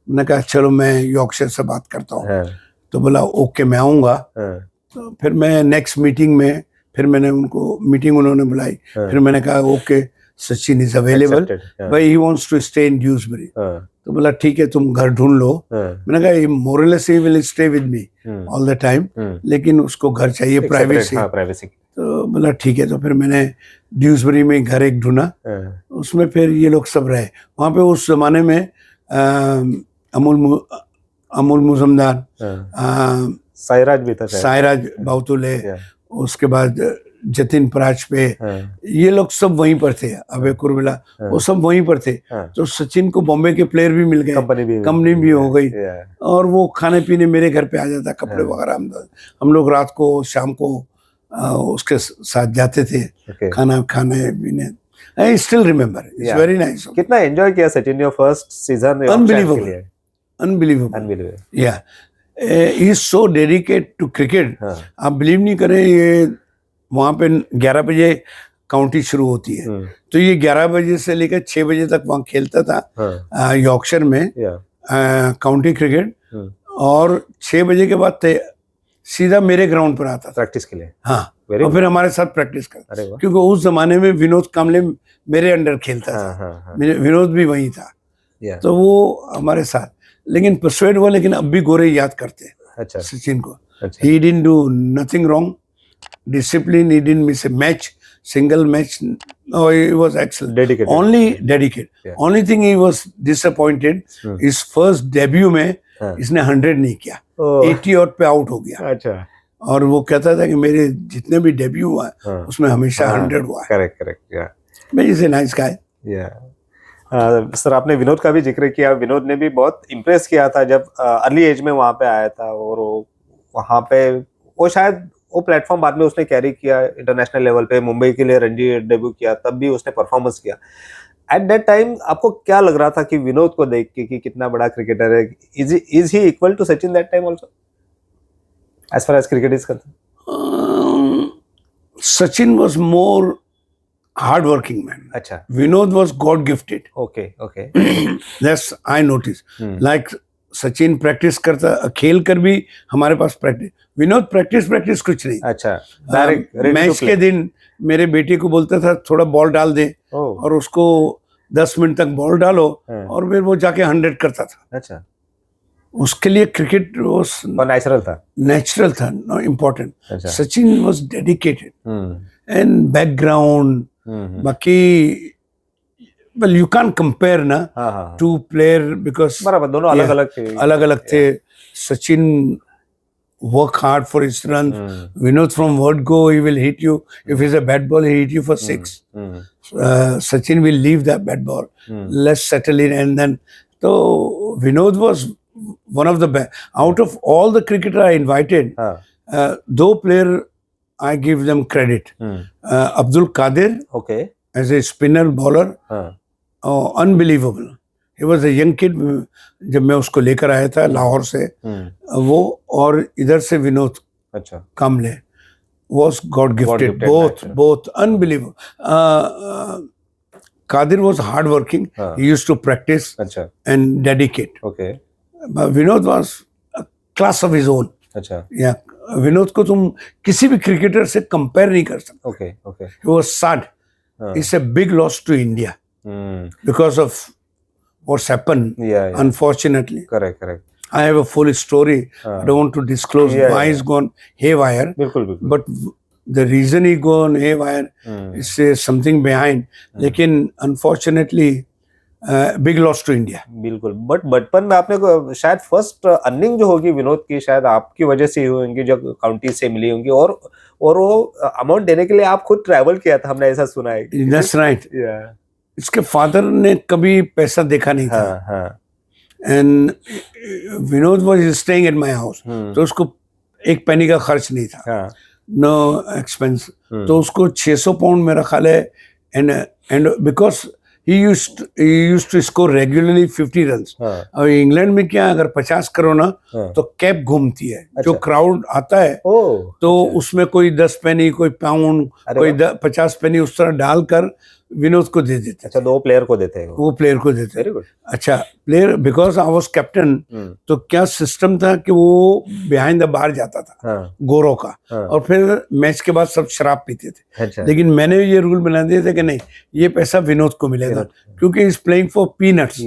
मैंने कहा चलो मैं यॉर्कशायर से बात करता हूँ. तो बोला ओके मैं आऊँगा. तो फिर मैं नेक्स्ट मीटिंग में, फिर मैंने उनको मीटिंग उन्होंने बुलाई. फिर मैंने कहा ओके सचिन इज अवेलेबल, भाई he wants to stay in Dewsbury. तो बोला ठीक है तुम घर ढूंढ लो. मैंने कहा Morales he will stay with me all the time, लेकिन उसको घर चाहिए, प्राइवेसी. तो बोला ठीक है. तो फिर मैंने ड्यूसबरी में घर एक ढूंढा. उसमें फिर ये लोग सब रहे वहाँ पे. उस जमाने में अमूल मुजमदार, सायराज भी था, सायराज बाउतुले, उसके बाद जतिन पराजपे, ये लोग सब वहीं पर थे. अभय कुरबला, वो सब वहीं पर थे. तो सचिन को बॉम्बे के प्लेयर भी मिल गए, कंपनी भी हो गई. और वो खाने पीने मेरे घर पे आ जाता, कपड़े वगैरह हम लोग रात को शाम को उसके साथ जाते थे खाना खाने पीने. I still remember, it's very nice. कितना एंजॉय किया Sachin your first season. Unbelievable. Yeah he is so dedicated to cricket. आप बिलीव नहीं करें, ये वहाँ पे 11 बजे काउंटी शुरू होती है. तो ये 11 बजे से लेकर 6 बजे तक वहाँ खेलता था यॉर्कशायर में काउंटी क्रिकेट. और 6 बजे के बाद सीधा मेरे ग्राउंड पर आता प्रैक्टिस के लिए. हाँ, और फिर हमारे साथ प्रैक्टिस करता, क्योंकि उस जमाने में विनोद कामले मेरे अंडर खेलता था. विनोद भी वही था. तो वो हमारे साथ, लेकिन परसुएड हुआ. लेकिन अब भी गोरे याद करते हैं सचिन को. He didn't do nothing wrong. Discipline, he didn't miss a match, single match. No, he was excellent. Dedicated. Only dedicated. Yeah. Only thing he was disappointed. His first debut में इसने 100 नहीं किया. 80 और पे आउट हो गया. अच्छा. और वो कहता था कि मेरे जितने भी डेब्यू हुआ उसमें हमेशा 100 हुआ. Correct. but he's a nice guy. Sir आपने विनोद का भी जिक्र किया, विनोद ने भी बहुत इम्प्रेस किया था जब अर्ली एज में वहां पे आया था, और वहां पे वो शायद वो प्लेटफॉर्म बाद में उसने कैरी किया इंटरनेशनल लेवल पे, मुंबई के लिए रणजी डेब्यू किया, तब भी उसने परफॉर्मेंस किया। एट दैट टाइम आपको क्या लग रहा था कि विनोद को देख के कि कितना बड़ा क्रिकेटर है? Is he equal to Sachin that time also as far as cricket is concern? Sachin was more hardworking man. अच्छा, Vinod was God gifted. Okay okay. That's I noticed. Like Sachin practice करता, खेल कर भी हमारे पास प्रैक्टिस, विनोद प्रैक्टिस कुछ नहीं। अच्छा, direct match के दिन मेरे बेटे को बोलता था थोड़ा बॉल डाल दे, और उसको 10 मिनट तक बॉल डालो, और फिर वो जाके 100 करता था। अच्छा, उसके लिए क्रिकेट नेचुरल था, no important. Sachin was dedicated and background, बाकी well you can't compare ना two player because बराबर दोनों अलग-अलग थे। Sachin work hard for his runs. Vinod from word go he will hit you, if it's a bad ball he hit you for 6. Sachin will leave that bad ball, let's settle in, and then so Vinod was one of the best out of all the cricketer I invited. Though player I give them credit. Abdul Qadir, okay, as a spinner bowler, unbelievable. He was a young kid जब मैं उसको लेकर आया था लाहौर से, वो और इधर से विनोद कामले was God gifted, both unbelievable. Qadir was hard working. He used to practice and dedicate. Okay. But Vinod was a class of his own. अच्छा, Yeah, विनोद को तुम किसी भी क्रिकेटर से कंपेयर नहीं कर सकते। Okay, okay. He was sad. It's a big loss to India because of what's happened. Yeah. Unfortunately. Correct. I have a full story. I don't want to disclose why he's gone haywire. बिल्कुल. But the reason he gone haywire is something behind. लेकिन unfortunately big loss to India. बिल्कुल, but बचपन में आपने को शायद first earning जो होगी विनोद की शायद आपकी वजह से ही होंगी, जो काउंटी से मिली होंगी, और वो अमाउंट देने के लिए आप खुद ट्रैवल किया था, हमने ऐसा सुना है। That's right. इसके फादर ने कभी पैसा देखा नहीं था, and Vinod was staying at my house, तो उसको एक पेनी का खर्च नहीं था, नो एक्सपेंस। तो उसको 600 पाउंड मेरा ख्याल है, and because he used to score regularly 50 runs. और इंग्लैंड में क्या अगर 50 करो ना तो कैप घूमती है। जो क्राउड आता है तो उसमें कोई 10 पेनी, कोई पाउंड, कोई 50 पेनी उस तरह डालकर विनोद को दे देते। अच्छा, वो प्लेयर को देते हैं, वो प्लेयर को देते। Very good. अच्छा, player because I was captain, तो क्या सिस्टम था कि वो बिहाइंड द बार जाता था गोरों का, और फिर मैच के बाद सब शराब पीते थे। अच्छा। लेकिन मैंने ये रूल बना दिए थे कि नहीं, ये पैसा विनोद को मिलेगा, क्योंकि इज प्लेइंग फॉर पीनट्स।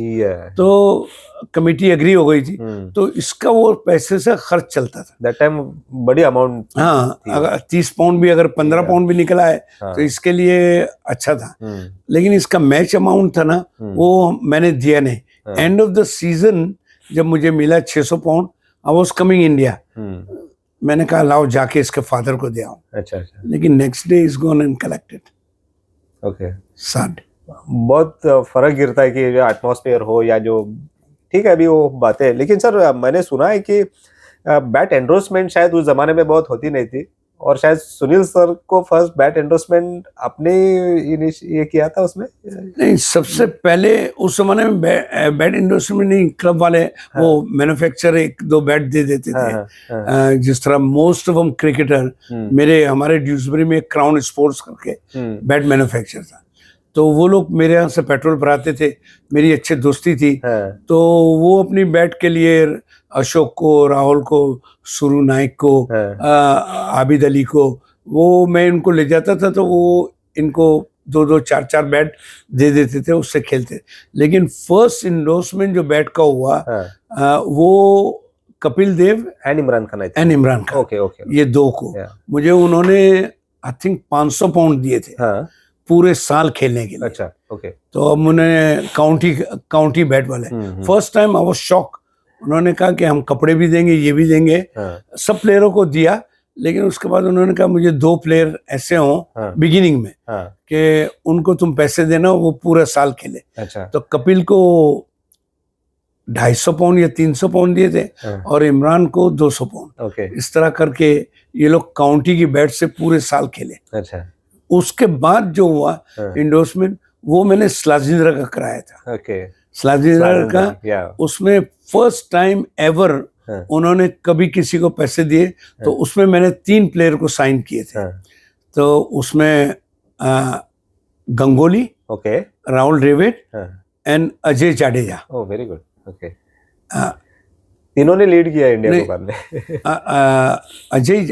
तो कमेटी एग्री हो गई थी, तो इसका वो पैसे से खर्च चलता था। दैट टाइम बड़ी अमाउंट। हाँ, अगर 30 पाउंड भी, अगर 15 पाउंड भी निकला है तो इसके लिए अच्छा था। लेकिन इसका मैच अमाउंट था ना, वो मैंने दिया नहीं। एंड ऑफ द सीजन जब मुझे मिला 600 pound, I was coming India, मैंने कहा लाओ जाके इसके फादर को दे आओ। अच्छा। लेकिन next day is gone and collected. Okay, sad. बहुत फर्क गिरता है कि जो एटमॉस्फेयर हो या जो, ठीक है अभी वो बातें। लेकिन सर मैंने सुना है कि बैट एंडोर्समेंट शायद उस जमाने में बहुत होती नहीं थी, और शायद सुनील सर को फर्स्ट बैट एंडोर्समेंट आपने ये किया था उसमें? नहीं, सबसे पहले उस जमाने में बैट एंडोर्समेंट नहीं, क्लब वाले वो मैन्युफैक्चर 1-2 बैट दे देते थे। जिस तरह मोस्ट ऑफ हम क्रिकेटर, हमारे ड्यूसबरी में क्राउन स्पोर्ट्स करके बैट मैन्युफैक्चर था, तो वो लोग मेरे यहाँ से पेट्रोल भराते थे, मेरी अच्छी दोस्ती थी। तो वो अपनी बैट के लिए अशोक को, राहुल को, सुरू नाइक को, आबिद अली को, वो मैं इनको ले जाता था, तो वो इनको 2-2, 4-4 बैट दे देते थे, उससे खेलते। लेकिन फर्स्ट इंडोर्समेंट जो बैट का हुआ वो कपिल देव एंड इमरान खान। ओके, ये 2 को मुझे उन्होंने आई थिंक 500 पाउंड दिए थे पूरे साल खेलने के लिए। अच्छा, ओके। तो अब उन्होंने काउंटी बैट वाले, first time I was shock. उन्होंने कहा कि हम कपड़े भी देंगे, ये भी देंगे, सब प्लेयरों को दिया, लेकिन उसके बाद उन्होंने कहा मुझे 2 प्लेयर ऐसे हों हाँ। बिगिनिंग में हाँ। कि उनको तुम पैसे देना, वो पूरा साल खेले। अच्छा। तो कपिल को 250 पाउंड या 300 पाउंड दिए थे हाँ। और इमरान को 200 पाउंड। ओके। इस तरह करके ये लोग काउंटी की बैट से पूरे साल खेले। अच्छा। उसके बाद जो हुआ हाँ। इंडोर्समेंट, वो मैंने स्लाजिंद्रा का कराया था। ओके। स्लाजिंद्रा का या उसमें फर्स्ट टाइम एवर हाँ। उन्होंने कभी किसी को पैसे दिए, तो उसमें मैंने 3 प्लेयर को साइन किए थे। हाँ। तो उसमें गंगोली, ओके। राहुल द्रविड़ हाँ। And Ajay Jadeja. Oh very good. Okay. तीनों ने लीड किया इंडिया को बाद में।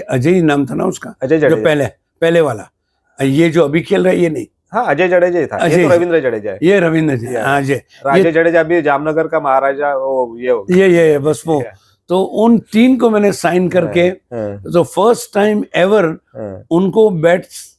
अजय नाम था ना उसका, अजय जो जडेजा। पहले वाला। ये जो अभी खेल रहा है ये नहीं, हाँ अजय जडेजा ही था। ये तो रविंद्र जडेजा है। ये रविंद्र जी। हाँ अजय जडेजा भी जामनगर का महाराजा, वो ये हो ये बस वो। तो उन 3 को मैंने साइन करके, तो फर्स्ट टाइम एवर उनको बैट्स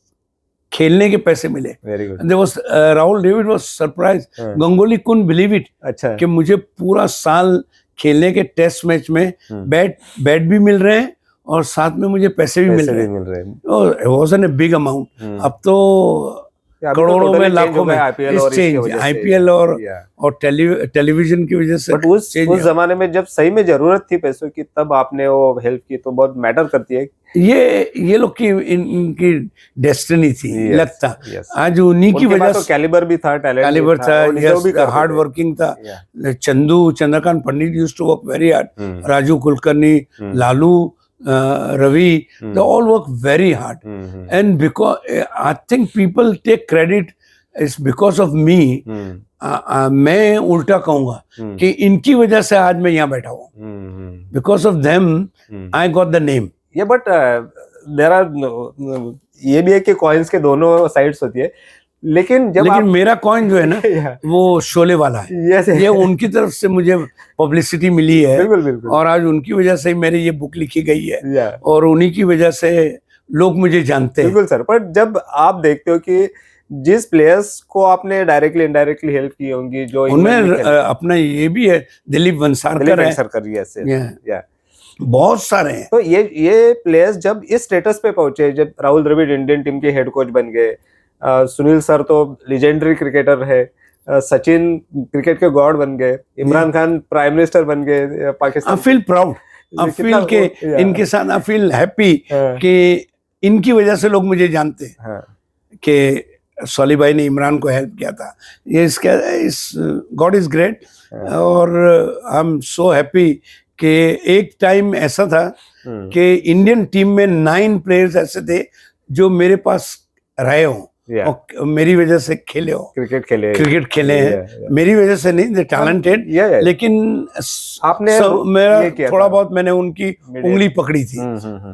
खेलने के पैसे मिले। Very good. There was Rahul Dravid was surprise, Ganguly couldn't believe it. अच्छा। कि मुझे पूरा साल खेलने के टेस्ट मैच में बैट भी मिल रहे हैं और साथ में मुझे पैसे भी मिल रहे हैं। It was an big amount. अब तो करोड़ों में, लाखों में आईपीएल और टेलीविजन की वजह से। बट उस जमाने में जब सही में जरूरत थी पैसों की, तब आपने वो हेल्प की, तो बहुत मैटर करती है। ये लोग की इनकी डेस्टिनी थी। लगता आज उन्हीं की वजह से कैलिबर भी था, कैलिबर था, हार्ड वर्किंग था। Chandrakant Pandit used to work very hard, Raju Kulkarni, Lalu, Ravi, they all work very hard. And because I think people take credit is because of me. मैं उल्टा कहूँगा कि इनकी वजह से आज मैं यहाँ बैठा हूँ। Because of them, I got the name. Yeah, but there are ये भी है कि कॉइन्स के दोनों साइड्स होती है, लेकिन मेरा कॉइन जो है ना वो शोले वाला है। ये उनकी तरफ से मुझे पब्लिसिटी मिली है। बिल्कुल। और आज उनकी वजह से मेरी ये बुक लिखी गई है और उन्हीं की वजह से लोग मुझे जानते हैं। बिल्कुल सर। पर जब आप देखते हो कि जिस प्लेयर्स को आपने डायरेक्टली इनडायरेक्टली हेल्प की होंगी, जो उनमें अपना ये भी है, दिलीप वंसारकर है, बहुत सारे हैं। तो ये प्लेयर्स जब इस स्टेटस पे पहुंचे, जब राहुल द्रविड़ इंडियन टीम के हेड कोच बन गए, सुनील सर तो लेजेंडरी क्रिकेटर है, सचिन क्रिकेट के गॉड बन गए, इमरान खान प्राइम मिनिस्टर बन गए Pakistan. I feel proud, I feel के इनके साथ आई फील हैप्पी कि इनकी वजह से लोग मुझे जानते हैं कि सॉली भाई ने इमरान को हेल्प किया था। ये गॉड इज ग्रेट। और आई एम सो हैप्पी कि एक टाइम ऐसा था कि इंडियन टीम में 9 प्लेयर्स ऐसे थे जो मेरे पास रहे हों और मेरी वजह से खेले हो, क्रिकेट खेले हैं। मेरी वजह से नहीं, दे टैलेंटेड, लेकिन आपने मेरा थोड़ा बहुत मैंने उनकी उंगली पकड़ी थी।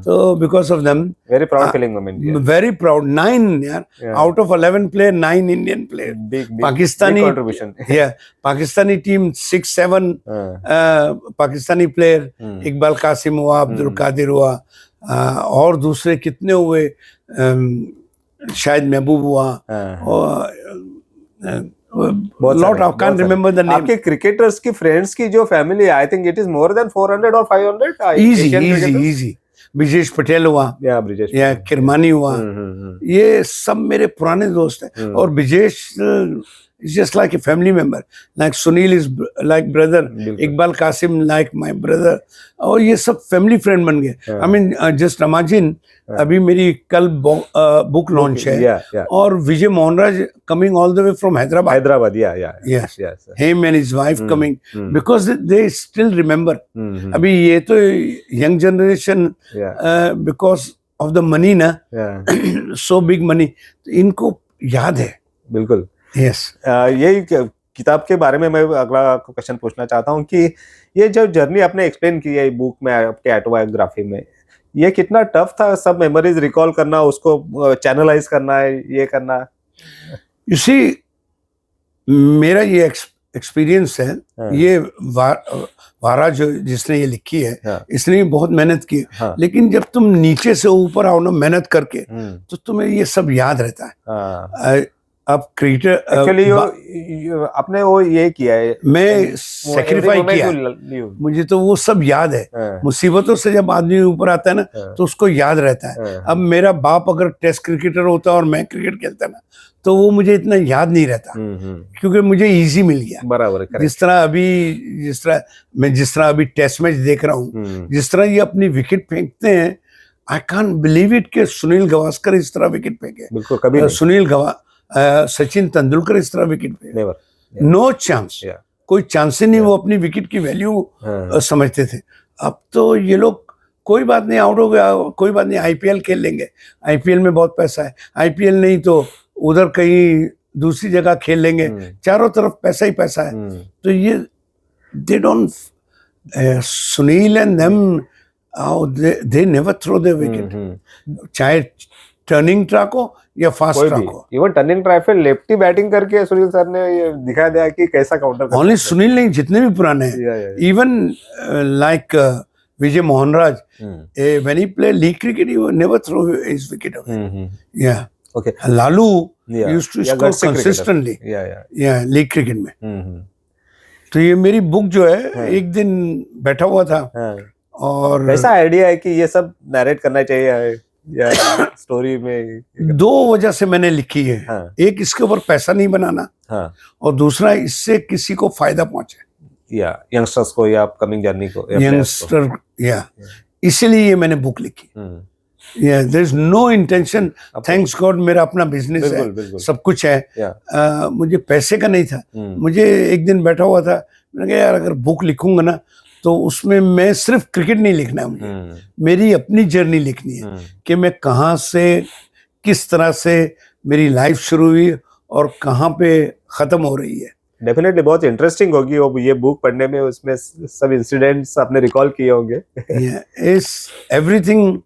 तो because of them very proud feeling moment, very proud. 9 यार, out of 11 player 9 Indian player. Pakistani contribution, Pakistani team 6-7 Pakistani player, Iqbal Qasim हुआ, अब्दुल कादिर हुआ, और दूसरे कितने हुए, शायद महबूब हुआ, lot of can't remember the name. आपके क्रिकेटर्स की फ्रेंड्स की जो family, I think it is more than 400 और 500। इजी। ब्रिजेश पटेल हुआ, या किरमानी हुआ, ये सब मेरे पुराने दोस्त हैं। और Brijesh is just like a family member, like Sunil is like brother, Iqbal Qasim like my brother, और ये सब फैमिली फ्रेंड बन गए। I mean just imagine, अभी मेरी कल बुक लॉन्च है और विजय Mohanraj coming all the way from Hyderabad, yes, him and his wife coming because they still remember। अभी ये तो young generation because of the money ना, so big money, इनको याद है। बिल्कुल। यस। यही किताब के बारे में मैं अगला क्वेश्चन पूछना चाहता हूँ कि ये जो जर्नी आपने एक्सप्लेन की है बुक में, आपके ऑटोबायोग्राफी में, ये कितना टफ था सब मेमोरीज रिकॉल करना, उसको चैनलाइज करना है, ये करना? यू सी, मेरा ये एक्सपीरियंस है। ये वारा जो जिसने ये लिखी है, इसने बहुत मेहनत की, लेकिन जब तुम नीचे से ऊपर आओ ना मेहनत करके, तो तुम्हें ये सब याद रहता है। अब क्रिकेटर एक्चुअली आपने वो ये किया है, मैं सेक्रीफाई किया, मुझे तो वो सब याद है। मुसीबतों से जब आदमी ऊपर आता है ना तो उसको याद रहता है। अब मेरा बाप अगर टेस्ट क्रिकेटर होता और मैं क्रिकेट खेलता ना तो वो मुझे इतना याद नहीं रहता, क्योंकि मुझे इजी मिल गया। बराबर है। जिस तरह अभी टेस्ट मैच देख रहा हूँ, जिस तरह ये अपनी विकेट फेंकते हैं, आई कांट बिलीव इट कि सुनील गावस्कर इस तरह विकेट फेंके। बिल्कुल कभी सचिन तेंदुलकर इस तरह विकेट फेंके, नो चांस, कोई चांस ही नहीं। वो अपनी विकेट की वैल्यू समझते थे। अब तो ये लोग कोई बात नहीं, आउट हो गया, कोई बात नहीं, आईपीएल खेल लेंगे, आईपीएल में बहुत पैसा है, आईपीएल नहीं तो उधर कहीं दूसरी जगह खेल लेंगे, चारों तरफ पैसा ही पैसा है। तो ये they don't, Sunil and them, they never throw the wicket, चाहे टर्निंग ट्रैक हो या फास्ट ट्रैक हो। इवन टर्निंग ट्रैक पे लेफ्टी बैटिंग करके सुनील सर ने ये दिखा दिया कि कैसा काउंटर करना है। ओनली सुनील नहीं, जितने भी पुराने हैं, even like Vijay Mohanraj, when he played league cricket, he would never throw his wicket away. Yeah. Okay. Lalu used to score consistently. Yeah, league cricket में. तो ये मेरी बुक जो है, एक दिन बैठा हुआ था और कैसा आइडिया है कि ये सब नरेट करना चाहिए या स्टोरी में? दो वजह से मैंने लिखी है। एक, इसके ऊपर पैसा नहीं बनाना, और दूसरा, इससे किसी को फायदा पहुंचे, या यंगस्टर्स को या अपकमिंग जर्नी को, यंगस्टर, या इसलिए ये मैंने बुक लिखी। या there is no intention, thanks God मेरा अपना बिजनेस है, सब कुछ है। मुझे पैसे का नहीं था। मुझे एक दिन बैठा हुआ था, मैंने कहा यार अगर बुक लिखूंगा ना तो उसमें मैं सिर्फ क्रिकेट नहीं लिखना है, मुझे मेरी अपनी जर्नी लिखनी है कि मैं कहाँ से, किस तरह से मेरी लाइफ शुरू हुई और कहाँ पे खत्म हो रही है। डेफिनेटली बहुत इंटरेस्टिंग होगी वो ये बुक पढ़ने में, उसमें सब इंसिडेंट्स आपने रिकॉल किए होंगे। Everything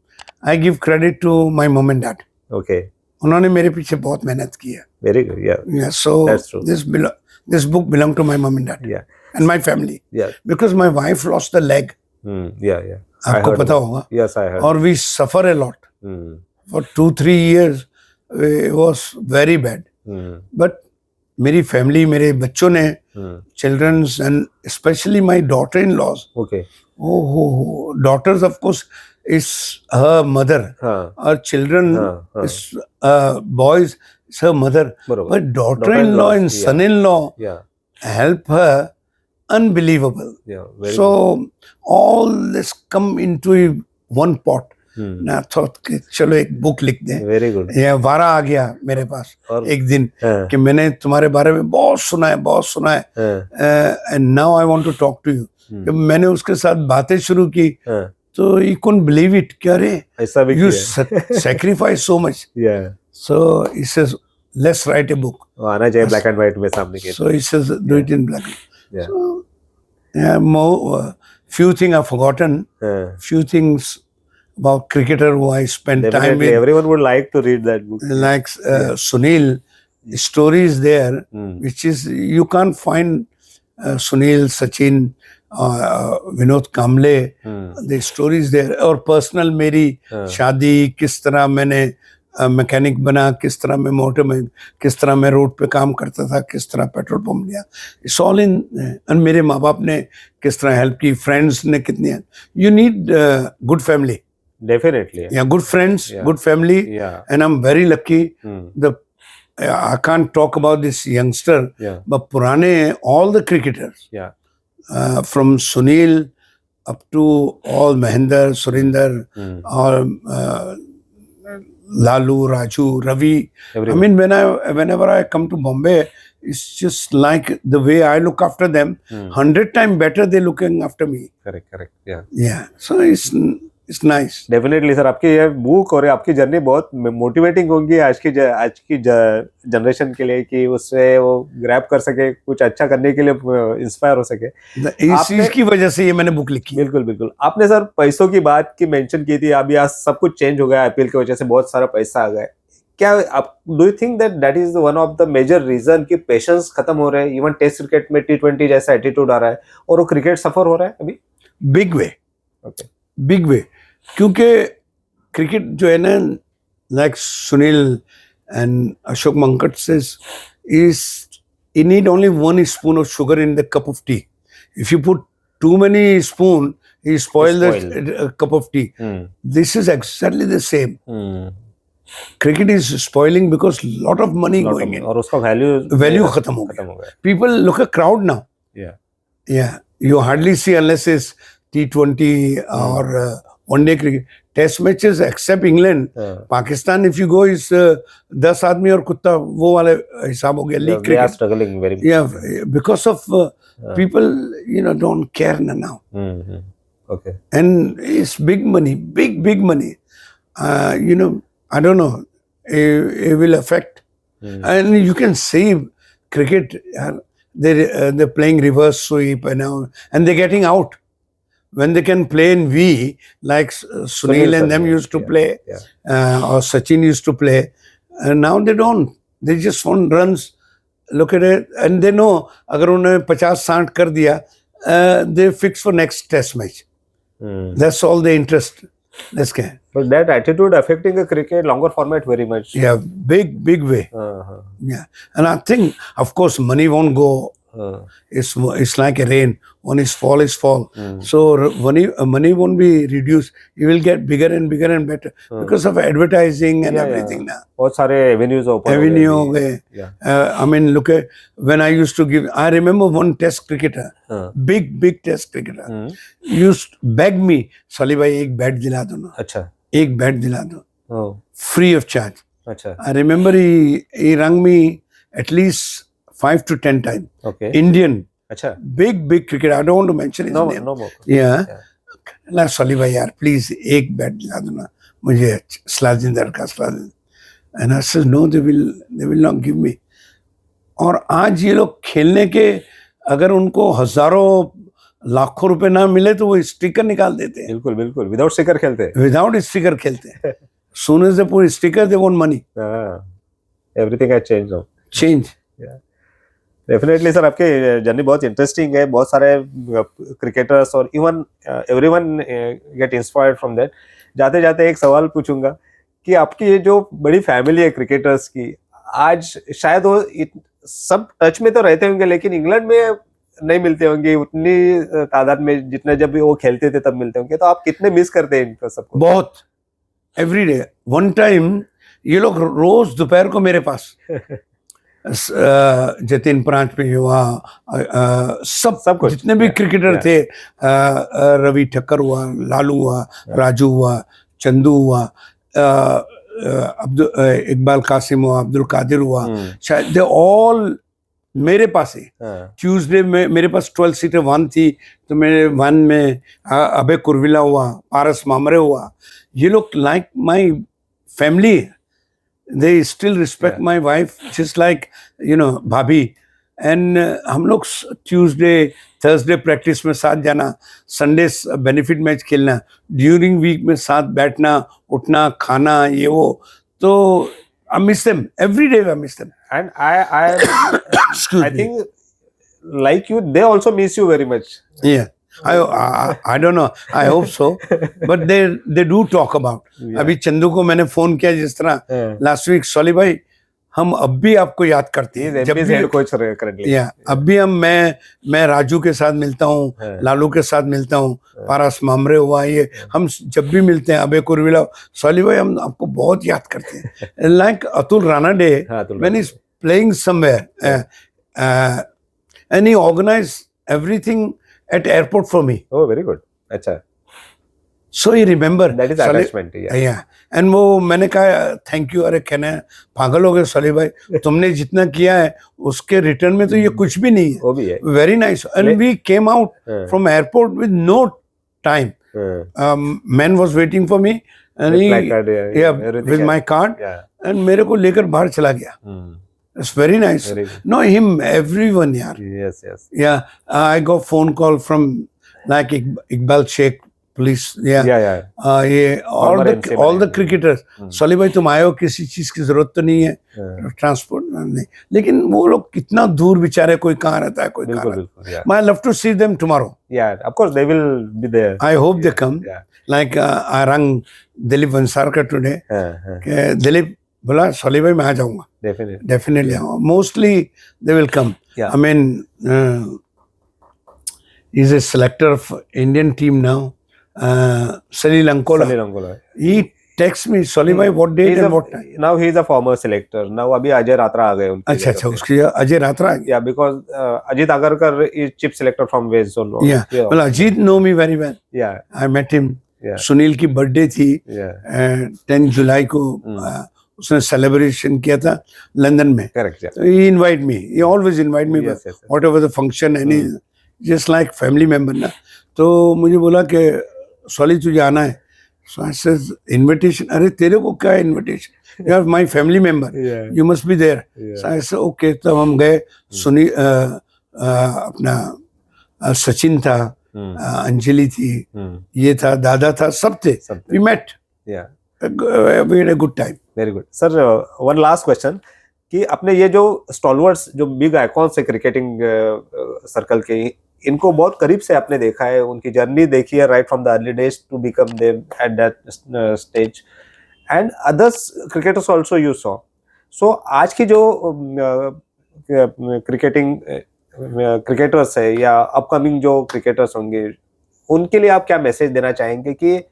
I give credit to my mum and dad. Okay, उन्होंने मेरे पीछे बहुत मेहनत की है। Very good, yeah so this book belong to my mum and dad and my family, because my wife lost the leg. आपको पता होगा। Yes, I heard. और we suffer a lot for 2-3 years, it was very bad, but मेरी फैमिली, मेरे बच्चों ने, childrens and specially my daughter in laws, daughters of course is her mother, or children is boys is her mother, but daughter-in-law and son-in-law help her unbelievable. So all this come into one pot. ना thought कि चलो एक book लिख दें। Very good. ये वारा आ गया मेरे पास एक दिन कि मैंने तुम्हारे बारे में बहुत सुना है, and now I want to talk to you. जब मैंने उसके साथ बातें शुरू की तो यू कुडंट बिलीव इट, क्या रे you sacrifice so much. So he says let's write a book, आना चाहिए ब्लैक एंड व्हाइट में सामने के। So he says do it in black. So few things I've forgotten, few things about cricketer who I spent time with. Everyone would like to read that book. Like Sunil, stories there, which is you can't find Sunil, Sachin, Vinod Kamble, the stories there. और personal मेरी शादी, किस तरह मैंने mechanic बना, किस तरह मैं मोटर में, किस तरह मैं रोड पे काम करता था, किस तरह पेट्रोल पंप लिया, इट्स ऑल इन। और मेरे माँ बाप ने किस तरह हेल्प की, फ्रेंड्स ने कितनी। You need good family, definitely, good friends, good family, and I'm very lucky. I can't talk about this youngster, but purane, all the cricketers, from Sunil up to all Mahendra, Surinder, or Lalu, Raju, Ravi. I mean, whenever I come to Bombay, it's just like the way I look after them, 100 times better they looking after me. Correct, yeah. So it's nice. Definitely sir, आपकी ये book और आपकी journey बहुत motivating होगी आज की generation के लिए, कि उससे वो ग्रैब कर सके, कुछ अच्छा करने के लिए इंस्पायर हो सके। इस चीज की वजह से ये मैंने बुक लिखी। बिल्कुल। आपने सर पैसों की बात की मेंशन की थी, अभी आज सब कुछ चेंज हो गया, आईपीएल की वजह से बहुत सारा पैसा आ गया। क्या आप do you think that is one of the major reason कि पेशेंस खत्म हो रहे हैं? इवन टेस्ट क्रिकेट में T20 जैसा एटीट्यूड आ रहा है और वो क्रिकेट सफर हो रहा है अभी बिग वे, क्योंकि क्रिकेट जो है ना, like Sunil And Ashok Mankat says, you need only 1 spoon of sugar in the cup of tea. If you put too many spoon, you spoil the cup of tea. This is exactly the same. Cricket is spoiling because lot of money going in. और उसका value खत्म हो गया. People look at crowd now. Yeah. You hardly see unless it's T20 or one-day cricket. Test matches except England, Pakistan. If you go, is 10 आदमी और कुत्ता वो वाले हिसाब हो गया. League cricket. They are struggling very much. Yeah, because of people, don't care now. Okay. And it's big money, big money. I don't know. It will affect. And you can save cricket. They're playing reverse sweep and they're getting out. When they can play in V, like Sunil and them used to play, or Sachin used to play, and now they don't. They just want runs. Look at it, and they know अगर उन्हें 50-60 कर दिया, they fix for next test match. That's all the interest. Let's get. But that attitude affecting the cricket longer format very much. Yeah, big way. Yeah, and I think, of course, money won't go. It's like a rain. When it's fall, So money won't be reduced. You will get bigger and better because of advertising and everything now. बहुत सारे avenues open. Avenue हो गए. I mean, look at when I used to give. I remember one test cricketer, big test cricketer, used to beg me, Sali bhai एक bat दिला दो ना. अच्छा. एक bat दिला दो. Free of charge. अच्छा. I remember he rang me at least 5 to 10 times. Okay. Indian. अच्छा. Big cricketer. I don't want to mention his name. No. Yeah. La Sali bhai yaar, please एक bat दिला दो ना मुझे Slajinder का Slajinder. And I said no, they will not give me. और आज ये लोग खेलने के अगर उनको हजारों लाखों रुपए ना मिले तो वो स्टिकर निकाल देते हैं. बिल्कुल विदाउट स्टिकर खेलते हैं. विदाउट स्टिकर खेलते हैं. सोने से पूरे sticker they want money. Everything has changed now. Change. Definitely sir, आपकी जर्नी बहुत इंटरेस्टिंग है. बहुत सारे क्रिकेटर्स और even everyone get inspired from that. जाते जाते एक सवाल पूछूंगा कि आपकी ये जो बड़ी फैमिली है क्रिकेटर्स की, आज शायद वो सब टच में तो रहते होंगे लेकिन इंग्लैंड में नहीं मिलते होंगे उतनी तादाद में जितने जब भी वो खेलते थे तब मिलते होंगे. तो आप कितने मिस करते हैं इनको सबको? बहुत. Every day. वन टाइम ये लोग रोज दोपहर को मेरे पास जतिन प्रांत पे हुआ, सब जितने भी क्रिकेटर थे, रवि ठक्कर हुआ, लालू हुआ, राजू हुआ, चंदू हुआ, इकबाल कासिम हुआ, अब्दुल कादिर हुआ, शायद दे ऑल मेरे पास ही. ट्यूसडे में मेरे पास 12 सीटर वन थी तो मेरे वन में अबे कुरविला हुआ, पारस मामरे हुआ. ये लोग like my family. They still respect my wife just like भाभी. And हम लोग Tuesday, Thursday प्रैक्टिस में साथ जाना, संडे बेनिफिट मैच खेलना, ड्यूरिंग वीक में साथ बैठना, उठना, खाना, ये वो. तो I miss them every day. I miss them. And I think like you, they also miss you very much. Yeah. I don't know. I hope so. But they do talk about. अभी चंदू को मैंने phone किया जिस तरह last week, सॉली भाई हम अब भी आपको याद करते हैं. जब भी कोच करंटली. अब भी मैं राजू के साथ मिलता हूँ, लालू के साथ मिलता हूँ, पारस मामरे हुआ, ये हम जब भी मिलते हैं, अबे कुरविला, सॉली भाई हम आपको बहुत याद करते हैं. Like Atul Rana day when he's playing somewhere and he organized everything at airport for me. Oh, very good. अच्छा. So he remember. That is attachment. Yeah. And वो मैंने कहा थैंक यू. अरे कहना पागल हो गए सली भाई, तुमने जितना किया है उसके रिटर्न में तो ये कुछ भी नहीं है. वो भी है. Very nice. And we came out from airport with no time. Man was waiting for me and with my card. And मेरे को लेकर बाहर चला गया. It's very nice. No, him, everyone, yaar. Yes. Yeah, I got phone call from like Iqbal Sheikh, police. Yeah. ये all the cricketers. सली भाई तुम आए हो, किसी चीज की जरूरत तो नहीं है, ट्रांसपोर्ट नहीं. लेकिन वो लोग कितना दूर बेचारे, कोई कहाँ रहता है, कोई कहाँ रहता है. I love to see them tomorrow. Yeah, of course they will be there. I hope they come. Like I rang Dilip Vansarkar today. Dilip, बोला सॉली भाई मैं आ जाऊंगा, definitely definitely mostly they will come. Yeah. I mean, he's a selector of Indian team now. Salil Ankola. He texts me, Soli bhai, what date and what time? Now he is a former selector. Now अभी अजय रात्रा आ गए उनके. अच्छा उसकी अजय रात्रा आ गया. Yeah, because Ajit Agarkar is chief selector from West Zone. Yeah. Well, Ajit know me very well. Yeah. I met him. Yeah. Sunil की birthday थी. Yeah. 10 जुलाई को उसने सेलिब्रेशन किया था लंदन में. Correct. So he invite me. He always invite me. Yes. Whatever the function, any just like family member ना. तो मुझे बोला कि सॉली तुझे आना है. So I says invitation. अरे तेरे को क्या invitation? You are my family member. Yeah. You must be there. Yeah. So I said okay. तब हम गए. सुनी अपना सचिन था, अंजलि थी, ये था, दादा था, सब थे. We met. Yeah. We had a good time. Very good sir. One last question कि अपने ये जो स्टॉलवर्ड्स जो बिग आइकॉन्स है क्रिकेटिंग सर्कल के, इनको बहुत करीब से आपने देखा है, उनकी जर्नी देखी है right from the early days to become them at that stage and others cricketers also you saw. So आज की जो क्रिकेटर्स है या अपकमिंग जो क्रिकेटर्स होंगे, उनके लिए आप क्या मैसेज देना चाहेंगे कि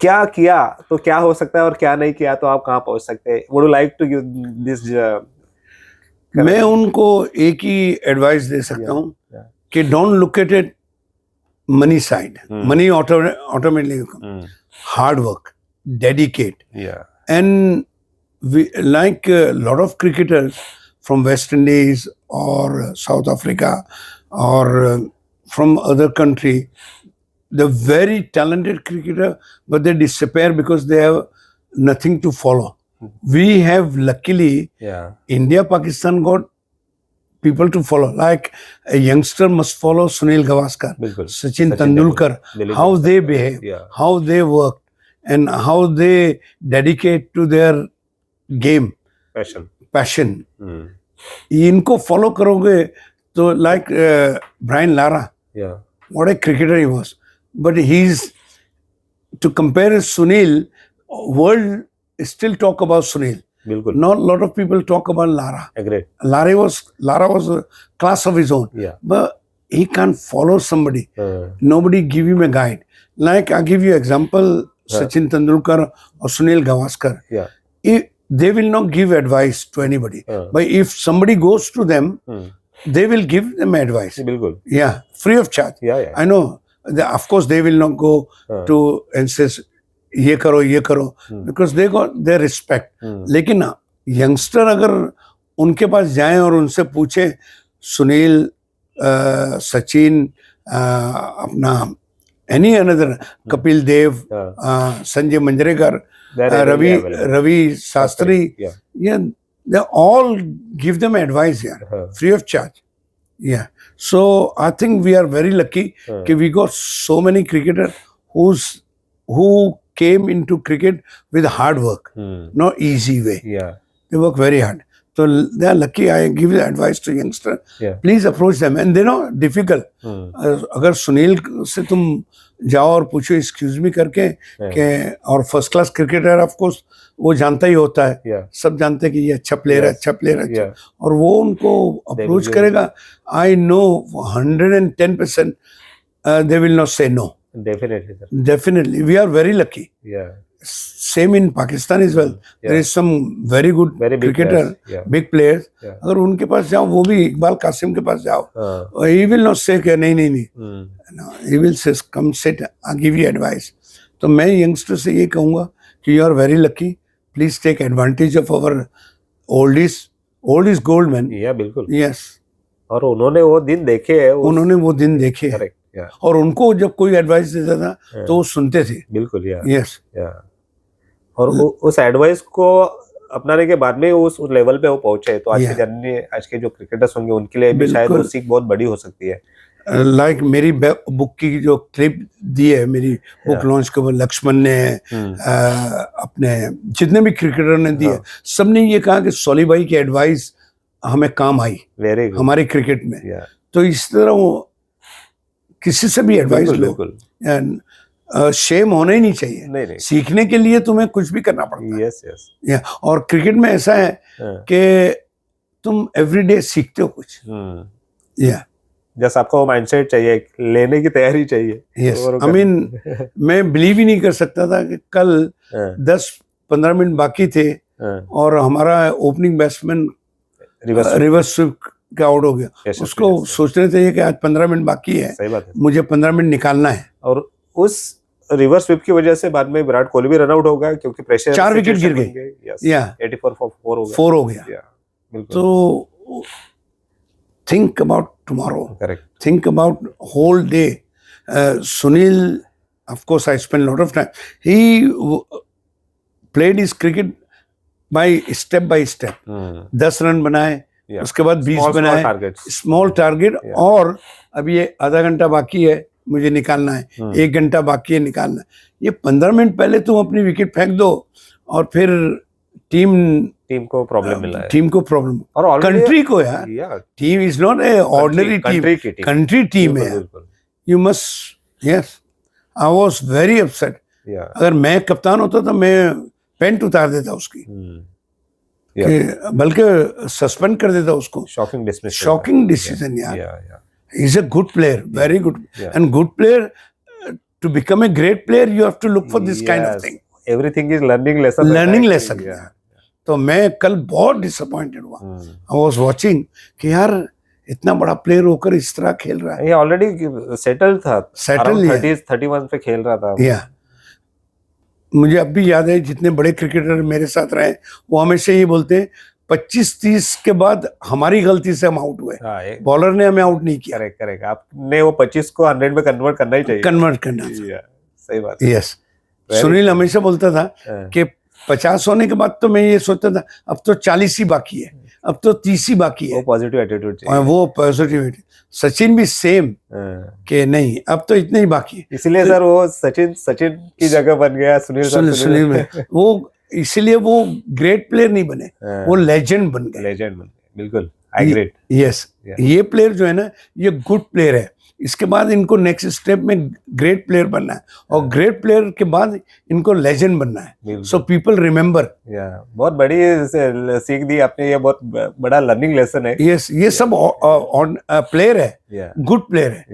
क्या किया तो क्या हो सकता है और क्या नहीं किया तो आप कहाँ पहुंच सकते हैं? Would you like to give this? मैं उनको एक ही एडवाइस दे सकता हूँ कि don't look at it money side. Money automatically come. Hard work, dedicate, and like a lot of cricketers from West Indies or South Africa or from other country, the very talented cricketer, but they disappear because they have nothing to follow. We have luckily, India, Pakistan got people to follow. Like a youngster must follow Sunil Gavaskar, Sachin Tendulkar, how they behave, how they work, and how they dedicate to their game, passion. इनको follow करोगे तो like Brian Lara, what a cricketer he was. But he's, to compare Sunil, world still talk about Sunil. Not a lot of people talk about Lara. Agreed. Lara was a class of his own. But he can't follow somebody. Nobody give him a guide. Like I give you example, Sachin Tendulkar or Sunil Gavaskar. They will not give advice to anybody. But if somebody goes to them, they will give them advice. Yeah, free of charge. I know. Of course, they will not go to and says, ये करो, because they got their respect. लेकिन youngster अगर उनके पास जाएं और उनसे पूछे, सुनील, सचिन, अपना any another, Kapil Dev, Sanjay Manjrekar, Ravi Shastri, they all give them advice free of charge. So I think we are very lucky that we got so many cricketers who came into cricket with hard work, not easy way. They work very hard. So they are lucky. I give the advice to youngsters. Please approach them. And they know difficult. अगर सुनील से तुम जाओ और पूछो excuse me करके कि, और first class cricketer of course वो जानता ही होता है, सब जानते हैं कि ये अच्छा प्लेयर है, अच्छा प्लेयर है, और वो उनको अप्रोच करेगा. I know 110% they will not say no. Definitely. We are very lucky. Same in Pakistan as well. There is some very good cricketer, big players. अगर उनके पास जाओ, वो भी इकबाल कासिम के पास जाओ, he will not say कि नहीं. No, he will say come sit, I'll give you advice. तो मैं youngster से ये कहूँगा कि you are very lucky. Please take advantage of our old is gold, man. बिल्कुल. Yes. और उन्होंने वो दिन देखे हैं. उन्होंने वो दिन देखे हैं. और उनको जब कोई एडवाइस देता था तो वो सुनते थे. बिल्कुल. यस. और उस एडवाइस को अपनाने के बाद में उस लेवल पे वो पहुंचे, तो आज की जर्नी, आज के जो क्रिकेटर्स होंगे उनके लिए भी शायद वो सीख बहुत बड़ी हो सकती है. लाइक मेरी बुक की जो क्लिप दी है, मेरी बुक लॉन्च के बाद लक्ष्मण ने, अपने जितने भी क्रिकेटर ने दिए, सबने ये कहा कि सॉली भाई की एडवाइस हमें काम आई हमारे क्रिकेट में. तो इस तरह वो किसी से भी एडवाइस लो. एंड शेम होना ही नहीं चाहिए। नहीं सीखने के लिए तुम्हें कुछ भी करना पड़ता है। यस यस या और क्रिकेट में ऐसा है कि तुम एवरीडे सीखते हो कुछ। या जैसे आपको माइंडसेट चाहिए, लेने की तैयारी चाहिए। यस आई मीन मैं बिलीव ही नहीं कर सकता था कि कल 10-15 मिनट बाकी थे और हमारा ओपनिंग बैट्समैन रिवर्स स्वीप का आउट हो गया। उसको सोचना चाहिए कि आज 15 मिनट बाकी है, सही बात है, मुझे 15 मिनट निकालना है। और उस रिवर्स स्वीप की वजह से बाद में विराट कोहली भी रन आउट हो गया क्योंकि प्रेशर 4 विकेट गिर गए। या 84 for 4 हो गया। तो think about tomorrow. Correct. Think about whole day. Sunil, of course, I spent a lot of time. He played his cricket by step. 10 run बनाए, उसके बाद 20 बनाए, स्मॉल टारगेट। और अब ये आधा घंटा बाकी है, मुझे निकालना है, 1 घंटा बाकी है, निकालना है। ये 15 मिनट पहले तुम अपनी विकेट फेंक दो और फिर टीम को प्रॉब्लम मिला है। टीम को प्रॉब्लम और कंट्री को यार, team is not a ordinary team, country team है। You must, yes I was very upset. अगर मैं कप्तान होता तो मैं पेंट उतार देता उसकी, बल्कि सस्पेंड कर देता उसको। शॉकिंग डिसीजन यार। He is a good player, very good, and good player to become a great player you have to look for this kind of thing. Everything is learning lesson. तो मैं कल बहुत disappointed हुआ। I was watching कि यार इतना बड़ा player होकर इस तरह खेल रहा है। ये ऑलरेडी सेटल था, 31 पे खेल रहा था। या मुझे अब भी याद है, जितने बड़े क्रिकेटर मेरे साथ रहे वो हमेशा ये बोलते हैं 25-30 के बाद हमारी गलती से हम आउट हुए, बॉलर ने हमें आउट नहीं किया। करेक्ट, आपने वो 25 को 100 में कन्वर्ट करना ही चाहिए। कन्वर्ट करना चाहिए, सही बात। यस, सुनील हमेशा बोलता था कि 50 होने के बाद तो मैं ये सोचता था अब तो 40 ही बाकी है, अब तो 30 ही बाकी है। वो पॉजिटिव एटीट्यूड चाहिए, वो पॉजिटिव। सचिन भी सेम कि नहीं अब तो इतने ही बाकी है। इसलिए सर वो सचिन की जगह बन गया सुनील में। वो इसीलिए वो ग्रेट प्लेयर नहीं बने, वो लेजेंड बन गए। बिल्कुल, आई एग्री। यस, ये प्लेयर जो है ना, ये गुड प्लेयर है। इसके बाद इनको नेक्स्ट स्टेप में ग्रेट प्लेयर बनना है, और ग्रेट प्लेयर के बाद इनको लेजेंड बनना है। So people remember. बहुत बड़ी सीख दी आपने, ये बहुत बड़ा लर्निंग लेसन है। यस, ये सब प्लेयर है, गुड प्लेयर है।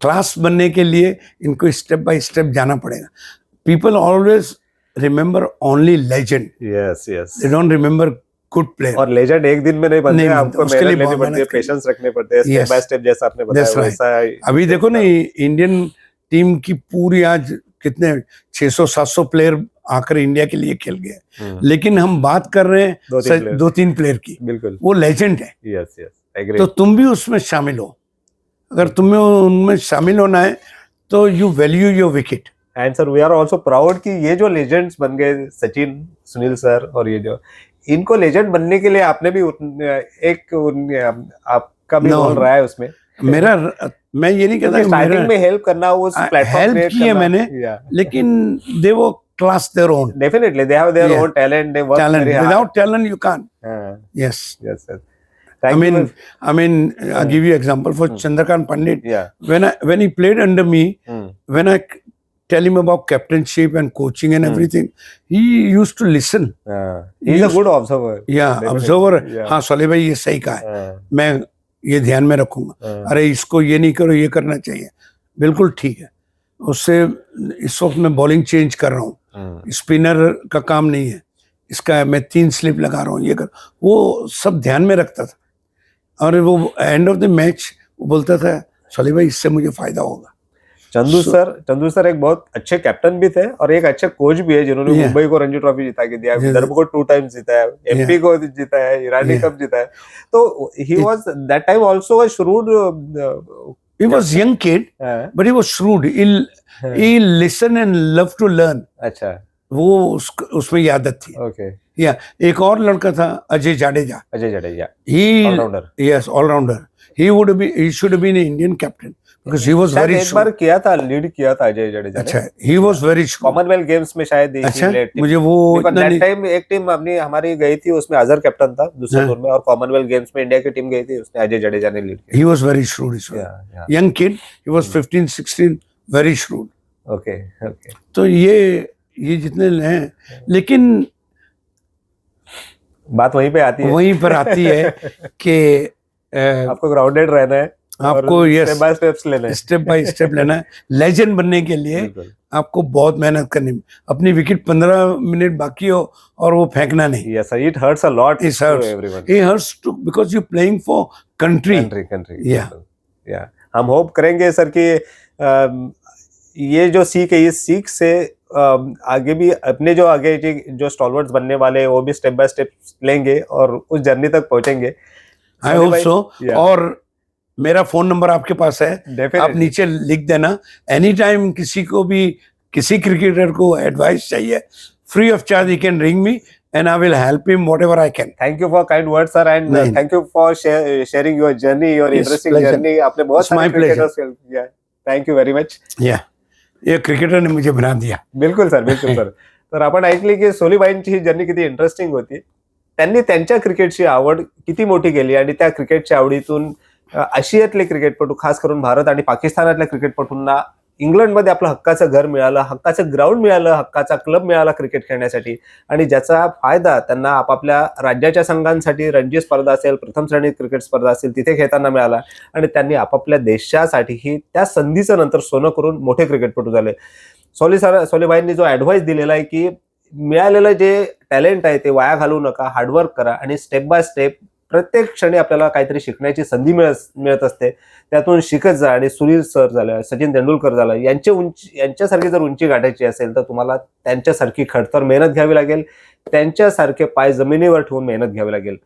क्लास बनने के लिए इनको स्टेप बाय स्टेप जाना पड़ेगा। People always remember only legend, they don't remember good player. और लेजेंड एक दिन में नहीं बनते, आपको मेहनत लेनी पड़ती है, पेशेंस रखने पड़ते हैं, स्टेप बाय स्टेप, जैसा आपने बताया वैसा। अभी देखो ना, इंडियन टीम की पूरी आज कितने 600-700 प्लेयर आकर इंडिया के लिए खेल गए, लेकिन हम बात कर रहे हैं 2-3 प्लेयर की। बिल्कुल, वो लेजेंड है। Yes, agree. तो तुम भी उसमें शामिल हो। अगर तुम्हें उनमें शामिल होना है तो you value your wicket. And sir, we are also proud कि ये जो लेजेंड्स बन गए, सचिन, सुनील सर, और ये जो इनको लेजेंड बनने के लिए आपने भी आपका भी रोल रहा है उसमें। मैं ये नहीं कहता स्टार्टिंग में हेल्प करना, उस प्लेटफॉर्म हेल्प की है मैंने, लेकिन दे वो class their own. Definitely they have their own talent, they work very hard. Without talent you can't. Yes, I mean, I'll give you example for Chandrakant Pandit. When he played under me, when I tell him about captainship and coaching and everything, he used to listen. He's a good observer. Observer. हाँ, सोले भाई ये सही कहा है, मैं ये ध्यान में रखूंगा। अरे इसको ये नहीं करो, ये करना चाहिए। बिल्कुल ठीक है। उससे इस वक्त मैं बॉलिंग चेंज कर रहा हूँ, स्पिनर का काम नहीं है, इसका मैं 3 स्लिप लगा रहा हूँ, ये कर, वो सब ध्यान में रखता था। और वो एंड ऑफ द मैच वो बोलता था, सोली भाई इससे मुझे फायदा होगा। चंदू सर एक बहुत अच्छे कैप्टन भी थे और एक अच्छे कोच भी है, जिन्होंने मुंबई को रणजी ट्रॉफी जिता के दिया, विदर्भ को 2 टाइम्स जीता है, एमपी को जीता है, ईरानी कप जीता है। तो he was that time also a shrewd, he was young kid, but he was shrewd. He listen and love to learn. अच्छा, वो उसमें ये आदत थी। ओके। या एक और लड़का था, Ajay Jadeja. Allrounder. Yes, allrounder. he should have been an Indian captain because he was very एक बार किया था, लीड किया था अजय जडेजा ने। अच्छा, he was very shrewd। Commonwealth games में शायद। अच्छा, मुझे वो दैट टाइम एक टीम अपनी हमारी गई थी, उसमें अजहर कैप्टन था दूसरे टूर में, और कॉमनवेल्थ गेम्स में इंडिया की टीम गई थी, उसने अजय जडेजा ने लीड किया। He was very shrewd, young kid, he was 15-16, very shrewd। Okay okay तो ये जितने हैं, लेकिन बात वहीं पे आती है, वहीं पर आती है कि आपको ग्राउंडेड रहना है, आपको स्टेप बाय स्टेप्स लेना है, स्टेप बाय स्टेप लेना है। लेजेंड बनने के लिए बिल्कुल। आपको बहुत मेहनत करनी, अपनी विकेट 15 मिनट बाकी हो और वो फेंकना नहीं। Yes, sir. It hurts a lot It to hurts. everyone. It hurts too because you're playing for country. Country. Yeah. Yeah. हम होप करेंगे सर कि ये जो सीख है, इस सीख से आगे भी अपने जो आगे जो स्टॉलवर्ड्स बनने वाले हैं वो भी स्टेप बाय स्टेप लेंगे और उस जर्नी तक पहुंचेंगे। I hope so. और मेरा फोन नंबर आपके पास है, Definitely. आप नीचे लिख देना। एनी टाइम किसी को भी, किसी क्रिकेटर को एडवाइस चाहिए, free of charge he can ring me and I will help him whatever I can. Thank you for kind words, sir, and thank you for sharing your journey, your interesting pleasure. journey. आपने बहुत सारे cricketers किया। Thank you very much. Yeah. ये cricketer ने मुझे बना दिया। बिलकुल सर, बिलकुल सर। तर आपण ऐकली की सोलीबाईंची ही जर्नी किती इंटरेस्टिंग होती। त्यांनी त्यांच्या क्रिकेटची आवड किती मोठी केली आणि त्या क्रिकेटच्या आवडीतून आशियातले क्रिकेटपटू, खास करून भारत आणि पाकिस्तानातल्या क्रिकेटपटूंना इंग्लंडमध्ये आपलं हक्काचं घर मिळालं, हक्काचं ग्राउंड मिळालं, हक्काचा क्लब मिळाला क्रिकेट खेळण्यासाठी, आणि ज्याचा फायदा त्यांना आपापल्या राज्याच्या संघांसाठी रणजी स्पर्धा असेल, प्रथम श्रेणी क्रिकेट स्पर्धा असेल तिथे खेळताना मिळाला, आणि त्यांनी आपापल्या देशासाठीही त्या संधीचं नंतर सोनं करून मोठे क्रिकेटपटू झाले। सोलीबाईंनी जो ऍडवाइस दिलेला आहे की मिळालेलं जे टॅलेंट आहे ते वाया घालवू नका, हार्डवर्क करा आणि स्टेप बाय स्टेप प्रत्येक क्षणी आपल्याला काहीतरी शिकण्याची संधी मिळत असते, त्यातून शिकत जा। आणि सुनील सर झालं, सचिन तेंडुलकर झालं, यांच्यासारखी जर उंची गाठायची असेल तर तुम्हाला त्यांच्यासारखी खडतर मेहनत घ्यावी लागेल, त्यांच्यासारखे पाय जमिनीवर ठेवून मेहनत घ्यावी लागेल।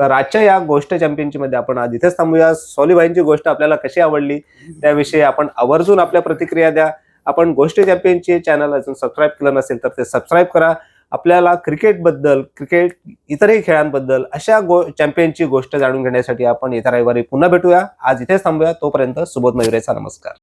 तर आजच्या या गोष्ट चॅम्पियनशिप मध्ये आपण आज इथेच थांबूया। सोलीबाईंची गोष्ट आपल्याला कशी आवडली त्याविषयी आपण आवर्जून आपल्या प्रतिक्रिया द्या। आपण गोष्ट चॅम्पियनचे चॅनल अजून सबस्क्राईब केलं नसेल तर ते सबस्क्राईब करा। आपल्याला क्रिकेटबद्दल, क्रिकेट इतरही खेळांबद्दल अशा चॅम्पियनची गोष्ट जाणून घेण्यासाठी आपण येत्या रविवारी पुन्हा भेटूया। आज इथेच थांबूया, तोपर्यंत सुबोध मयुरेचा नमस्कार।